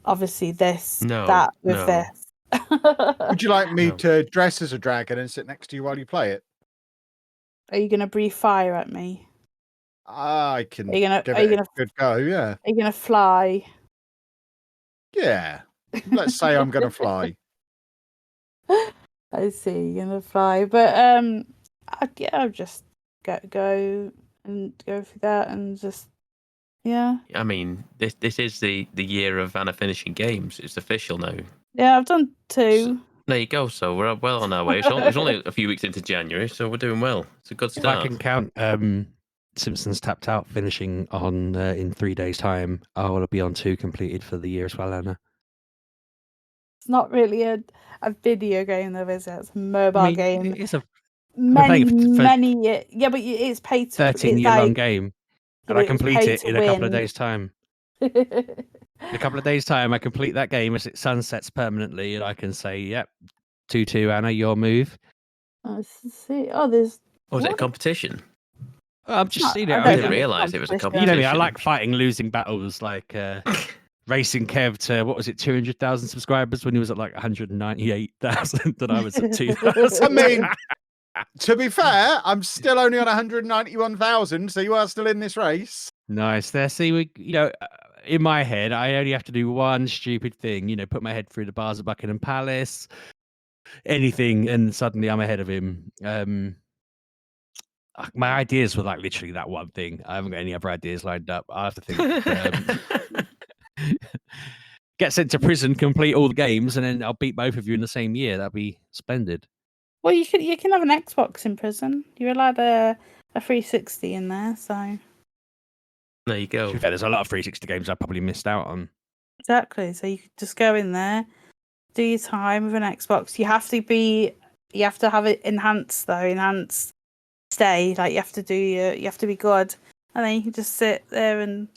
obviously that with this. Would you like me No. to dress as a dragon and sit next to you while you play it? Are you gonna breathe fire at me? I can Are you gonna give are it you a gonna good go, yeah. are you gonna fly? Yeah. Let's say I'm going to fly. I see, you're gonna fly, but I'll just go through that and just I mean, this is the year of Anna finishing games. It's official now. yeah. I've done 2. There you go. So we're well on our way. It's only a few weeks into January, so we're doing well. It's a good If I start. can count Simpsons Tapped Out finishing on in 3 days' time, I will be on 2 completed for the year as well, Anna. It's not really a video game though, is it? It's a mobile game. It's a many, playing for many. Yeah, but it's paid to. 13-year-long game, and I complete it in a couple of win. days' time. In a couple of days' time, I complete that game as it sunsets permanently, and I can say, "Yep, 2-2, Anna, your move." I see. Oh, there's. Was it a what? competition? I'm just, I you know, don't I I didn't think mean, it's realise it was a competition. you know me, I competition. like fighting losing battles, like racing Kev to, what was it, 200,000 subscribers when he was at like 198,000, and I was at 2,000. I mean, to be fair, I'm still only on 191,000, so you are still in this race. Nice. There, see, in my head, I only have to do one stupid thing, put my head through the bars of Buckingham Palace, anything, and suddenly I'm ahead of him. My ideas were like literally that one thing. I haven't got any other ideas lined up. I have to think. Get sent to prison, complete all the games, and then I'll beat both of you in the same year. That'd be splendid. Well, you can have an Xbox in prison. You're allowed a 360 in there, so There you To go. be fair, there's a lot of 360 games I probably missed out on. exactly. So you could just go in there, do your time with an Xbox. You have to have it enhanced though. Enhanced stay. Like you have to be good, and then you can just sit there and.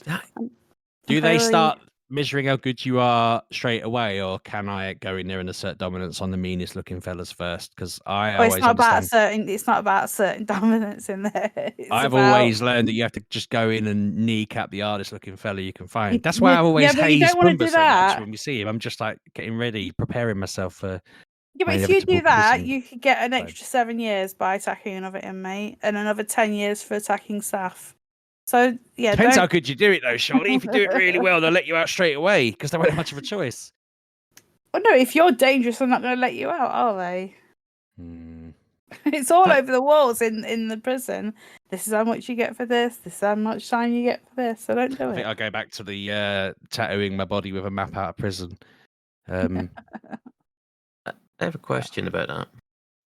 Do they play. start measuring how good you are straight away, or can I go in there and assert dominance on the meanest looking fellas first? Because I Oh, always understand. It's not about a certain dominance in there. I've always learned that you have to just go in and kneecap the hardest looking fella you can find. That's why I always but you haze don't want to Pumbaa do so much that. when we see him. I'm just like getting ready, preparing myself for. Yeah, but my if you do inevitable that, prison. you could get an extra 7 years by attacking another inmate, and another 10 years for attacking staff. So yeah, Depends how don't. good you do it, though. Surely, if you do it really well, they'll let you out straight away because they won't have much of a choice. Well, no, if you're dangerous, they're not going to let you out, are they? Hmm. It's all over the walls in the prison. This is how much you get for this. This is how much time you get for this. So don't do I it. think I'll go back to the tattooing my body with a map out of prison. I have a question about that.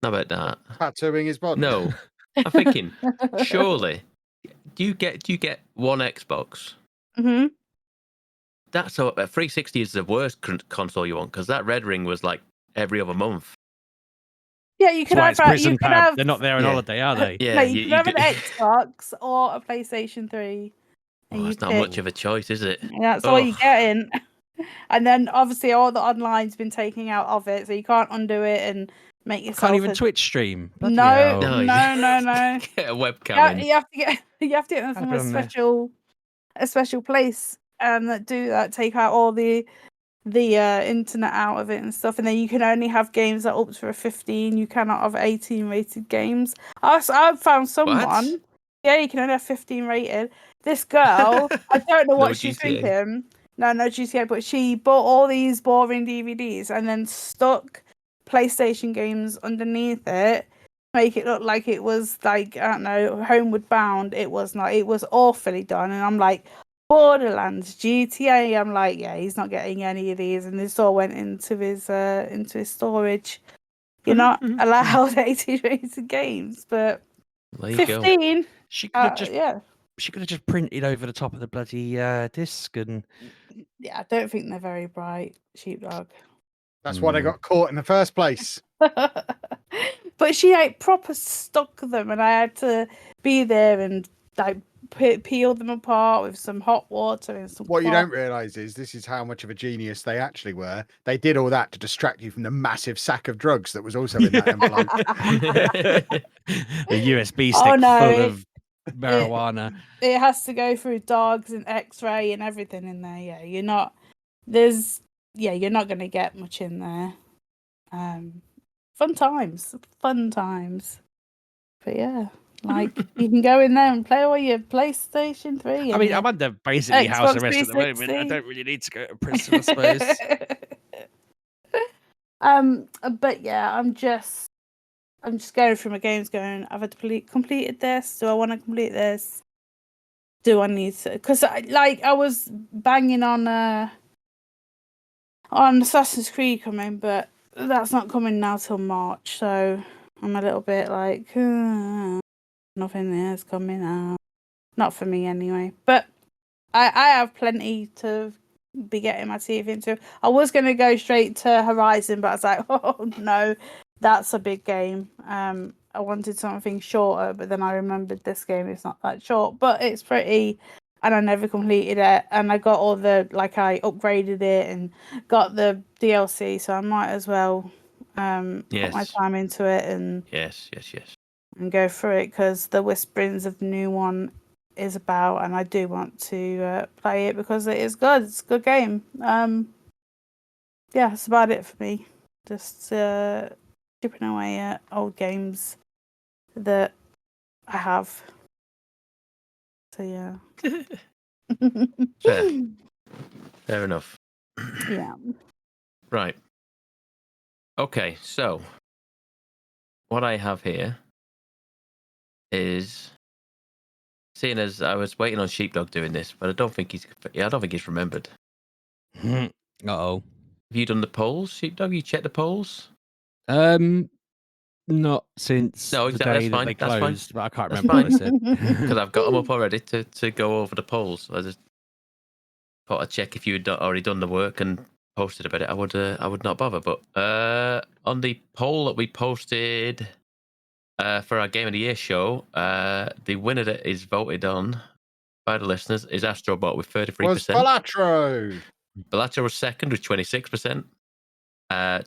Not about that. Tattooing his body. No, I'm thinking. Surely, do you get one Xbox? Mm-hmm. That's so. 360 is the worst console you want because that Red Ring was like every other month. Yeah, you can That's why it's have. prison pad. They're not there on Yeah. holiday, are they? Yeah, No, you can have an Xbox or a PlayStation 3. And Oh, you it's not pick. much of a choice, is it? And that's all you're getting. And then obviously all the online's been taken out of it, so you can't undo it and make yourself. Can't even Twitch stream. Bloody No, hell. no. Get a webcam Yeah, in. you have to get them from a special place that do that. Take out all the internet out of it and stuff, and then you can only have games that are up to a 15. You cannot have 18 rated games. I found someone. What? Yeah, you can only have 15 rated. This girl, I don't know No what she's GTA. thinking. No GTA, but she bought all these boring DVDs and then stuck PlayStation games underneath it, make it look like it was like, I don't know, Homeward Bound. It was not. It was awfully done, and I'm like, Borderlands, GTA. I'm like, yeah, he's not getting any of these, and this all went into his storage. You're not allowed 18 rated games, but There you 15. go. She could have just Yeah. She could have just printed over the top of the bloody disc and. Yeah, I don't think they're very bright, Sheepdog. That's why they got caught in the first place. But she like proper stuck them, and I had to be there and like peel them apart with some hot water and some. What you don't realise is this is how much of a genius they actually were. They did all that to distract you from the massive sack of drugs that was also in that envelope. The USB stick full of marijuana. It has to go through dogs and X-ray and everything in there. Yeah, you're not going to get much in there. Fun times. But yeah, like you can go in there and play all your PlayStation 3. I mean, I'm under basically house Xbox arrest at the moment. 360. I don't really need to go to prison, I suppose. But yeah, I'm just going through my games going, have I completed this? Do I want to complete this? Do I need to? Because I was banging on Assassin's Creed coming, but that's not coming now till March, so I'm a little bit like, nothing is coming out. Not for me anyway. But I have plenty to be getting my teeth into. I was going to go straight to Horizon, but I was like, oh no, that's a big game. I wanted something shorter, but then I remembered this game is not that short, but it's pretty. And I never completed it, and I got all the I upgraded it and got the DLC, so I might as well put my Yes. time into it and Yes. and go through it because the whisperings of the new one is about, and I do want to play it because it is good. It's a good game. Yeah, that's about it for me. Just chipping away at old games that I have. So yeah. Fair enough. Yeah. Right. Okay, so what I have here is, seeing as I was waiting on Sheepdog doing this, but I don't think he's remembered. Uh-oh. Have you done the polls, Sheepdog? You checked the polls? Not since No, the exactly. day That's that fine. they That's fine. closed, but I can't That's remember what I said. Because I've got them up already to go over the polls. I just thought I'd check if you had already done the work and posted about it. I would not bother. But on the poll that we posted for our Game of the Year show, the winner that is voted on by the listeners is Astrobot with 33%. Was Balatro. Balatro was second with 26%.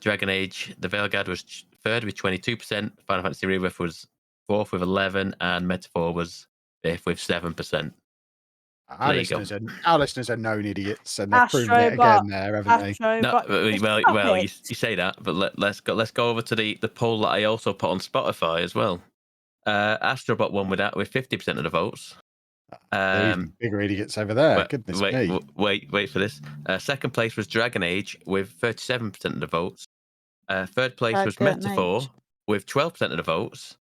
Dragon Age, the Veilguard was third with 22%. Final Fantasy Rebirth was fourth with 11%, and Metaphor was fifth with 7%. Our listeners are known idiots, and they've proven it Astrobot. again there, haven't they? Astrobot. Well, you say that, but let's go over to the poll that I also put on Spotify as well. Astrobot won with that with 50% of the votes. Even bigger idiots over there. Goodness me. Wait for this. Second place was Dragon Age with 37% of the votes. Third place was Metaphor with 12% of the votes.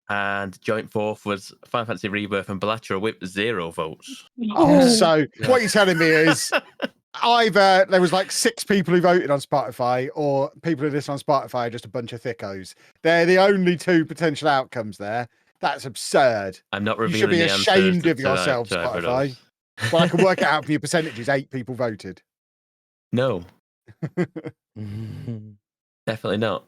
And joint fourth was Final Fantasy Rebirth and Balatro with 0 votes. So what you're telling me is either there was 6 people who voted on Spotify, or people who listen on Spotify are just a bunch of thickos. They're the only 2 potential outcomes there. That's absurd. I'm not You should revealing be the ashamed answers of yourself, to Spotify. Well, I can work it out for your percentages. 8 people voted. No, definitely not.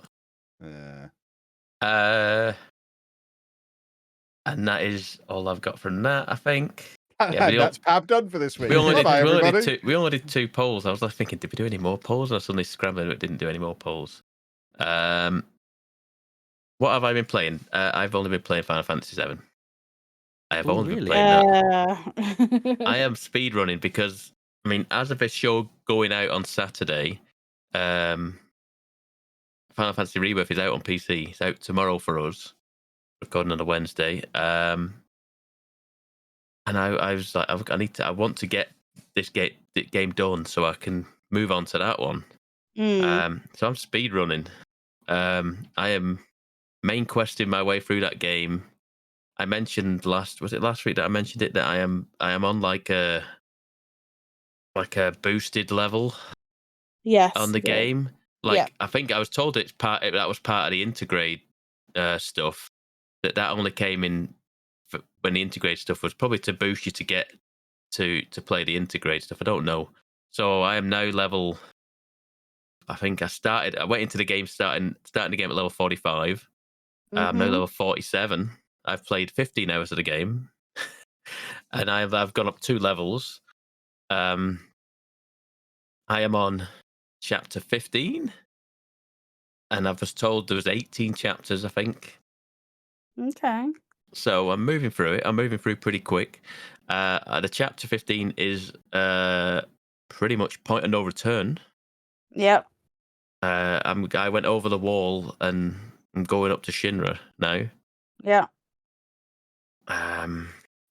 And that is all I've got from that, I think. Yeah, that's Pab done for this week. We only did 2 polls. I was thinking, did we do any more polls? And I suddenly scrambled and didn't do any more polls. What have I been playing? I've only been playing Final Fantasy VII. I have only been playing that. I am speedrunning because, as of this show going out on Saturday, Final Fantasy Rebirth is out on PC. It's out tomorrow for us, recording on a Wednesday. And I was like, I want to get this game done so I can move on to that one. So I'm speedrunning. I am main questing my way through that game. I mentioned last week that I mentioned it, that I am on like a boosted level. Yes. On the game. I think I was told that was part of the integrate stuff. That only came in when the integrate stuff was probably to boost you to get to play the integrate stuff. I don't know. So I am now level. I think I went into the game starting the game at level 45. I'm now level 47. I've played 15 hours of the game, and I've gone up 2 levels. I am on chapter 15, and I was told there was 18 chapters, I think. Okay. So I'm moving through it. I'm moving through pretty quick. The chapter 15 is pretty much point of no return. Yep. I went over the wall and I'm going up to Shinra now. Yeah. I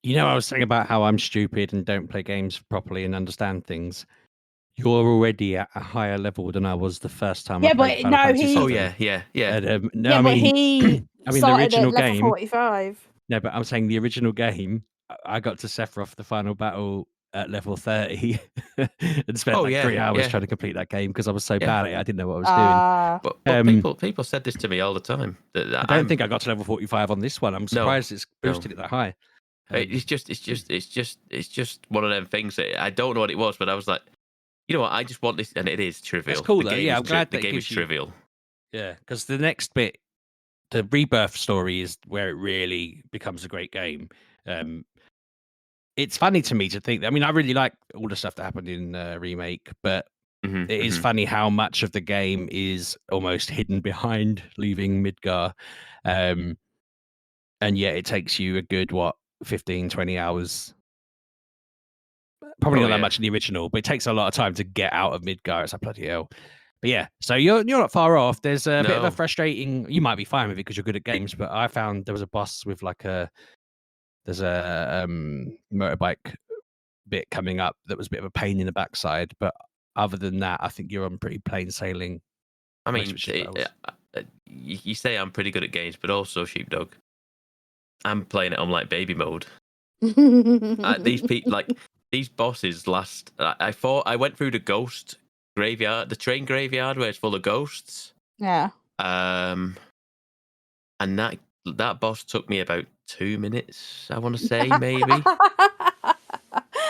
was saying about how I'm stupid and don't play games properly and understand things. You're already at a higher level than I was the first time I played Final Fantasy VII. Oh yeah. And, but he started the original at level game. 45. No, but I'm saying the original game. I got to Sephiroth the final battle at level 30 and spent 3 hours trying to complete that game because I was so bad at it. I didn't know what I was doing. But people said this to me all the time. I don't think I got to level 45 on this one. I'm surprised it's boosted it that high. It's just one of them things that I don't know what it was, but I was like, you know what? I just want this, and it is trivial. It's cool though. Yeah, I'm glad the game is trivial. Yeah, because the next bit the Rebirth story is where it really becomes a great game. It's funny to me to think. I mean, I really like all the stuff that happened in Remake, but Mhm, it is mhm. funny how much of the game is almost hidden behind leaving Midgar. And yet it takes you a good, 15, 20 hours. Probably Oh, not that yeah. much in the original, but it takes a lot of time to get out of Midgar. It's like, bloody hell. But yeah, so you're not far off. There's a bit of a No. frustrating. You might be fine with it because you're good at games, but I found there was a boss with there's a motorbike bit coming up that was a bit of a pain in the backside. But other than that, I think you're on pretty plain sailing. I most mean, of the levels. you say I'm pretty good at games, but also Sheepdog. I'm playing it on like baby mode. These bosses last. I went through the ghost graveyard, the train graveyard where it's full of ghosts. Yeah. And that boss took me about 2 minutes. I want to say maybe to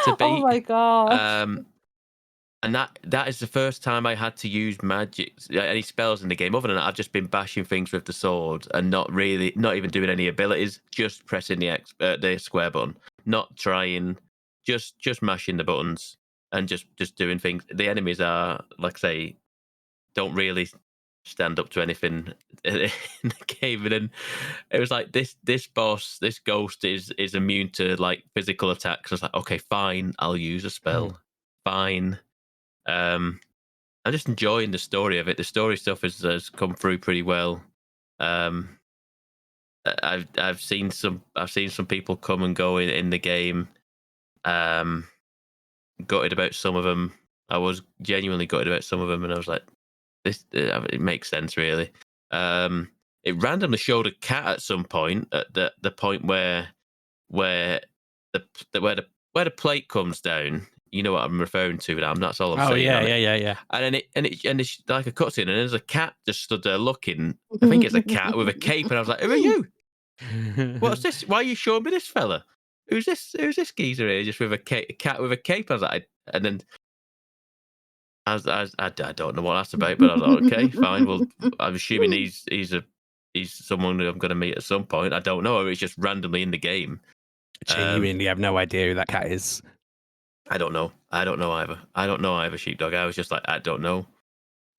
beat. Oh my god. And that is the first time I had to use magic, any spells in the game. Other than that, I've just been bashing things with the sword and not even doing any abilities, just pressing the square button, not trying, just mashing the buttons and just doing things. The enemies are, like I say, don't really stand up to anything in the game. And then it was like this boss, this ghost is immune to like physical attacks. I was like, okay, fine, I'll use a spell. Fine. I'm just enjoying the story of it. The story stuff has come through pretty well. I've seen some people come and go in the game. Gutted about some of them. I was genuinely gutted about some of them, and I was like, this it makes sense really. It randomly showed a cat at some point at the point where the plate comes down. You know what I'm referring to, Adam. That's all I'm saying. Yeah. And it's like a cutscene, and there's a cat just stood there looking. I think it's a cat with a cape, and I was like, "Who are you? What's this? Why are you showing me this fella? Who's this geezer here, just with a cat with a cape?" I was like, and then I don't know what that's about, but I was like, okay, fine. Well, I'm assuming he's someone who I'm going to meet at some point. I don't know. It's just randomly in the game. Genuinely have no idea who that cat is. I don't know either, Sheepdog. I was just like, I don't know.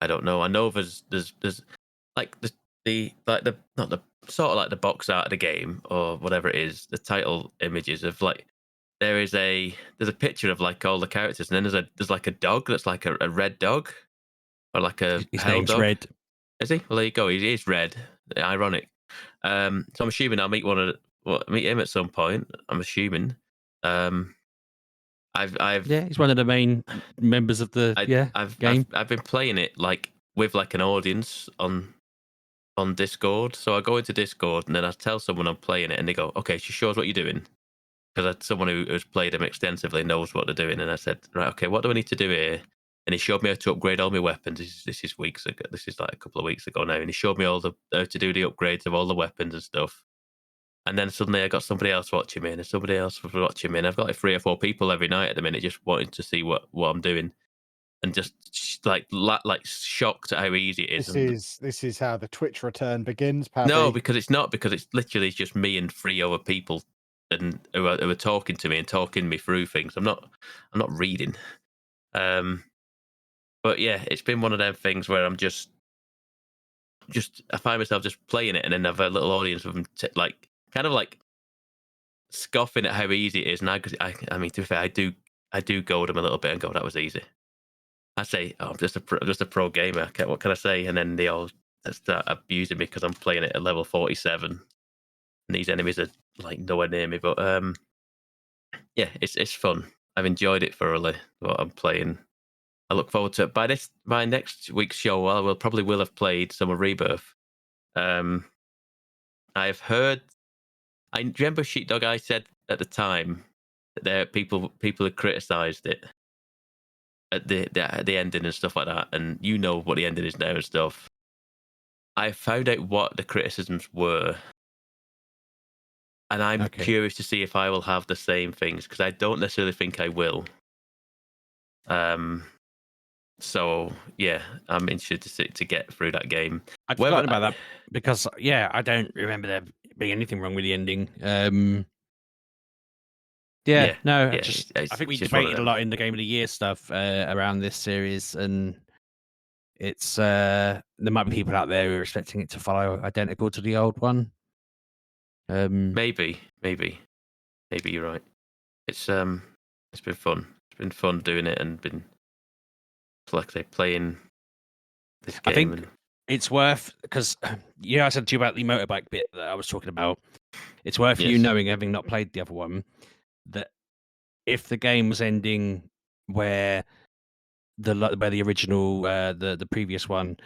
I know there's like the not the sort of like the box art of the game or whatever it is, the title images of like there's a picture of like all the characters, and then there's like a dog that's like a red dog or like a His hell name's dog. Red. Is he? Well, there you go. He is red. Ironic. So I'm assuming I'll meet meet him at some point. I'm assuming. He's one of the main members of the game. I've been playing it like with like an audience on Discord. So I go into Discord and then I tell someone I'm playing it, and they go, "Okay, she shows what you're doing." Because someone who's played them extensively knows what they're doing, and I said, "Right, okay, what do I need to do here?" And he showed me how to upgrade all my weapons. This is weeks ago. This is like a couple of weeks ago now, and he showed me how to do the upgrades of all the weapons and stuff. And then suddenly I got somebody else watching me, and somebody else was watching me, and I've got like 3 or 4 people every night at the minute just wanting to see what I'm doing, and just like shocked at how easy it is. This is how the Twitch return begins, Paddy. No, because it's not. Because it's literally just me and 3 other people, and who are talking to me and talking me through things. I'm not reading. But yeah, it's been one of them things where I'm just I find myself just playing it, and then have a little audience of them like kind of like scoffing at how easy it is. And I mean, to be fair, I do goad them a little bit and go, "That was easy." I say, "Oh, I'm just a pro gamer. What can I say?" And then they all start abusing me because I'm playing it at level 47, and these enemies are like nowhere near me. But yeah, it's fun. I've enjoyed it thoroughly. What I'm playing, I look forward to it. By next week's show, I will have played some of Rebirth. I've heard. I remember Sheepdog. I said at the time that there people had criticised it at the ending and stuff like that, and you know what the ending is now and stuff. I found out what the criticisms were, and I'm curious to see if I will have the same things, because I don't necessarily think I will. So yeah, I'm interested to get through that game. I'd forgotten about that because I don't remember there being anything wrong with the ending. I think we debated a lot in the Game of the Year stuff around this series, and it's there might be people out there who are expecting it to follow identical to the old one. Maybe you're right. It's been fun. It's been fun doing it and been playing this game. I think it's worth, because I said to you about the motorbike bit that I was talking about. It's worth you knowing, having not played the other one, that if the game was ending where the original the previous one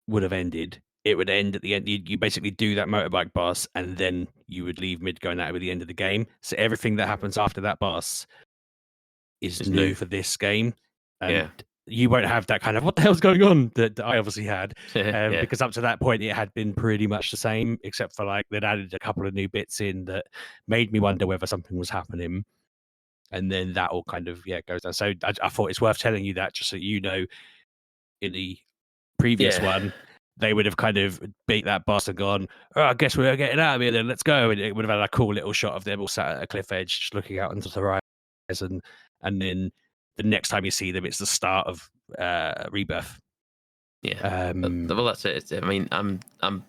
would have ended, it would end at the end. You basically do that motorbike boss, and then you would leave mid going out with the end of the game. So everything that happens after that boss is new for this game. And you won't have that kind of what the hell's going on that I obviously had, because up to that point it had been pretty much the same, except for like they'd added a couple of new bits in that made me wonder whether something was happening. And then that all kind of goes down. So I thought it's worth telling you that, just so you know. In the previous one, they would have kind of beat that boss and gone, "Oh, I guess we're getting out of here then. Let's go." And it would have had a cool little shot of them all sat at a cliff edge, just looking out into the horizon. And then the next time you see them, it's the start of Rebirth. Yeah. Well, that's it. I mean, I'm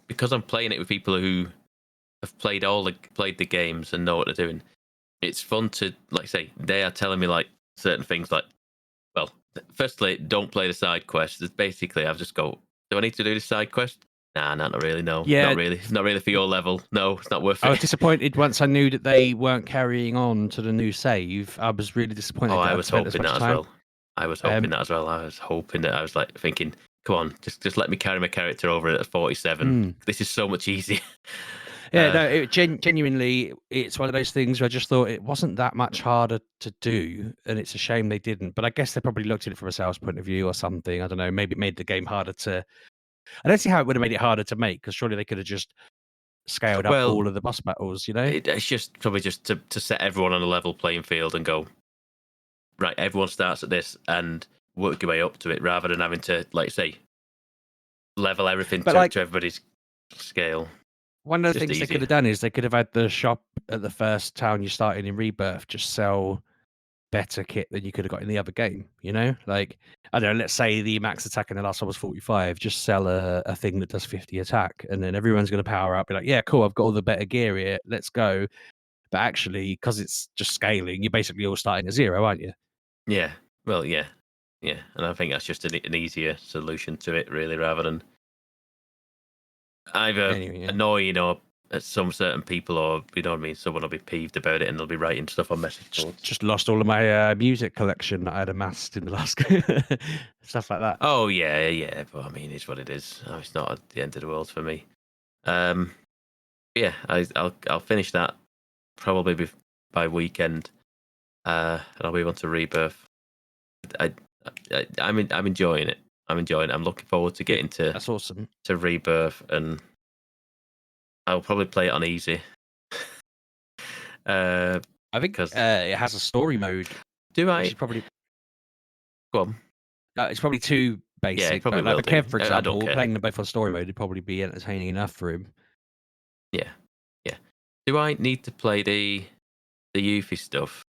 because I'm playing it with people who have played the games and know what they're doing. It's fun to, like, say, they are telling me like certain things, like, well, firstly, don't play the side quests. It's basically, I've just go, do I need to do this side quest? Nah, not really. No, not really. It's not really for your level. No, it's not worth it. I was disappointed once I knew that they weren't carrying on to the new save. I was really disappointed. I was hoping that as well. I was hoping that I was like thinking, come on, just let me carry my character over at 47. This is so much easier. Genuinely, it's one of those things where I just thought it wasn't that much harder to do, and it's a shame they didn't. But I guess they probably looked at it from a sales point of view or something. I don't know. Maybe it made the game harder to. I don't see how it would have made it harder to make, because surely they could have just scaled up all of the boss battles. It's just probably just to set everyone on a level playing field and go, right, everyone starts at this and work your way up to it, rather than having to, like, say, level everything to everybody's scale. One of the things they could have done is they could have had the shop at the first town you started in Rebirth just sell better kit than you could have got in the other game. Like, I don't know, let's say the max attack in the last one was 45, just sell a thing that does 50 attack, and then everyone's going to power up, be like, yeah, cool, I've got all the better gear here, let's go. But actually, because it's just scaling, you're basically all starting at 0, aren't you? Yeah, well, yeah, and I think that's just an easier solution to it, really, rather than either annoying or some certain people, or someone will be peeved about it and they'll be writing stuff on message boards. Just lost all of my music collection that I had amassed in the last stuff like that. Oh yeah, but I mean, it's what it is. It's not at the end of the world for me. I'll finish that probably by weekend, and I'll move on to Rebirth. I'm enjoying it. I'm looking forward to getting to. That's awesome. To Rebirth, and I'll probably play it on easy. I think because it has a story mode. Do I? Probably. Go on. It's probably too basic. Yeah, probably like Kev, for example, playing them both on story mode would probably be entertaining enough for him. Yeah. Do I need to play the Yuffie stuff?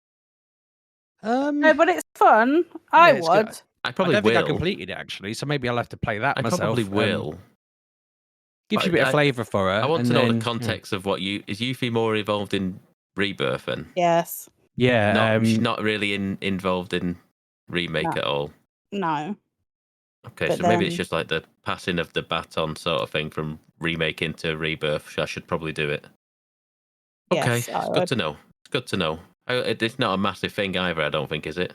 No, but it's fun. I would. I probably don't will. think I completed it, actually, so maybe I'll have to play that myself. I probably will. Gives you a bit of flavour for her. I want to know the context of what is Yuffie more involved in Rebirth then? Yes. Yeah. She's not really involved in Remake at all. No. Okay, but so maybe it's just like the passing of the baton sort of thing from Remake into Rebirth. I should probably do it. Okay, yes, it's good to know. It's not a massive thing either, I don't think, is it?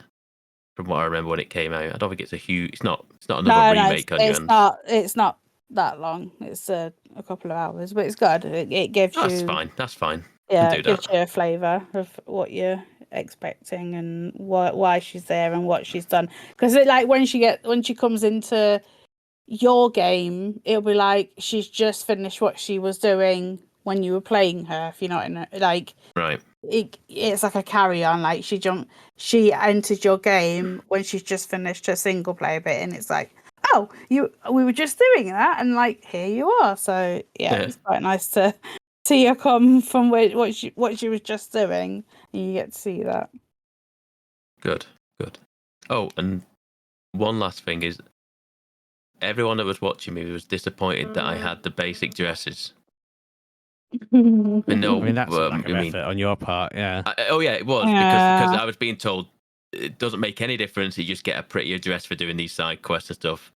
From what I remember when it came out, I don't think it's a huge. It's not another remake on your hands. It's not that long. It's a couple of hours, but it's good. It gives you. That's fine. Yeah, it gives you a flavour of what you're expecting and why she's there and what she's done. Because when she comes into your game, it'll be like she's just finished what she was doing when you were playing her. If you know what I mean. Like Right. it's like a carry on. Like she entered your game when she's just finished her single player bit, and it's like, oh, we were just doing that, and like here you are. So yeah. It's quite nice to see her come from what she was just doing, and you get to see that. Good. Oh, and one last thing is, everyone that was watching me was disappointed that I had the basic dresses. No, I mean, that's a lack of effort on your part. Yeah. It was because I was being told it doesn't make any difference. You just get a prettier dress for doing these side quests and stuff.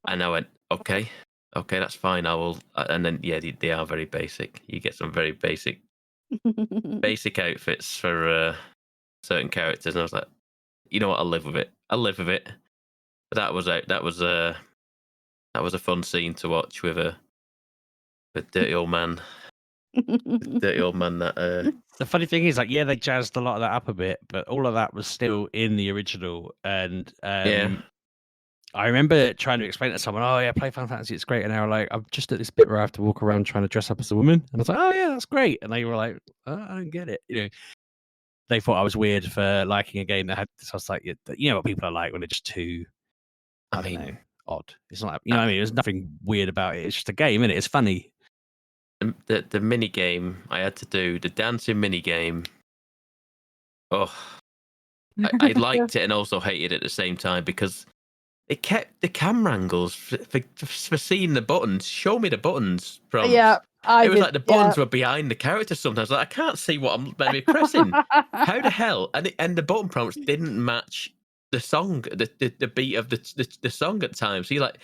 And I went, okay, that's fine. I will. And then they are very basic. You get some very basic outfits for certain characters, and I was like, you know what? I'll live with it. But that was a fun scene to watch with a dirty old man. That The funny thing is, like, they jazzed a lot of that up a bit, but all of that was still in the original. And I remember trying to explain to someone, "Oh yeah, play Final Fantasy, it's great." And they were like, "I'm just at this bit where I have to walk around trying to dress up as a woman." And I was like, "Oh yeah, that's great." And they were like, "Oh, I don't get it." They thought I was weird for liking a game that had this. I was like, you know what people are like when they're just too, I don't know, odd. It's not, you know what I mean? There's nothing weird about it. It's just a game, isn't it? It's funny. The mini game I had to do, the dancing mini game. Oh, I liked it and also hated it at the same time because it kept the camera angles for seeing the buttons. Show me the buttons. It was like the buttons were behind the character sometimes. Like, I can't see what I'm meant to be pressing. How the hell? And the button prompts didn't match the song, the beat of the song at times. So you're like,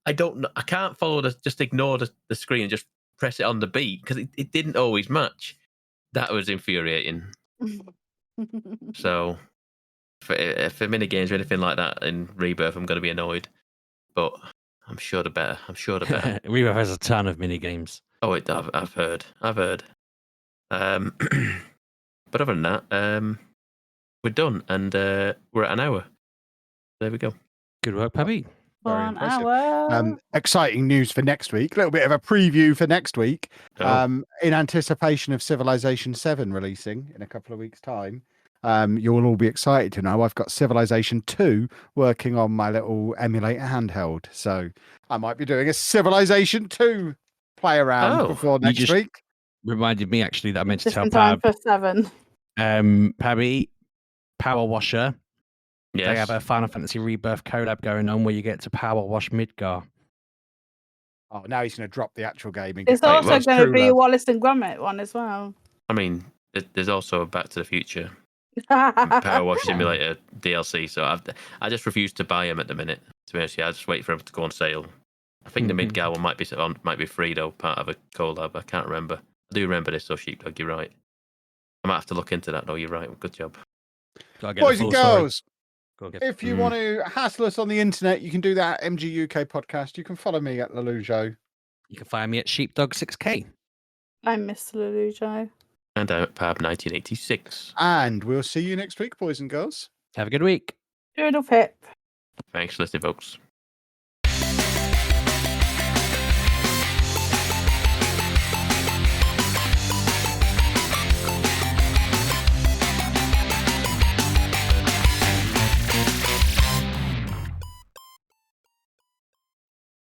I don't know. I can't follow just ignore the screen and just press it on the beat because it didn't always match. That was infuriating. So for minigames or anything like that in Rebirth, I'm going to be annoyed. But I'm sure the better. Rebirth has a ton of mini games. Oh, I've heard. But other than that, we're done, and we're at an hour. There we go. Good work, Pabby. Very impressive. Exciting news for next week. A little bit of a preview for next week. In anticipation of Civilization 7 releasing in a couple of weeks' time. You'll all be excited to know I've got Civilization 2 working on my little emulator handheld. So I might be doing a Civilization 2 play around before next week. Reminded me actually that I meant to tell time Pab. for 7. Pabby, Power Washer. Yes. They have a Final Fantasy Rebirth collab going on where you get to power wash Midgar. Oh, now he's going to drop the actual game. It's also going to be a Wallace and Gromit one as well. I mean, there's also a Back to the Future Power Wash Simulator DLC, so I just refuse to buy them at the minute. To be honest, I just wait for them to go on sale. I think the Midgar one might be free though, part of a collab. I can't remember. I do remember this though, Sheepdog. You're right. I might have to look into that though. You're right. Good job. Boys and girls, if you want to hassle us on the internet, you can do that at Mgukpodcast. You can follow me at Lelujo. You can find me at Sheepdog6K. I'm Mr. Lelujo. And I'm at Pab1986. And we'll see you next week, boys and girls. Have a good week. Doodle pip. Thanks for listening, folks.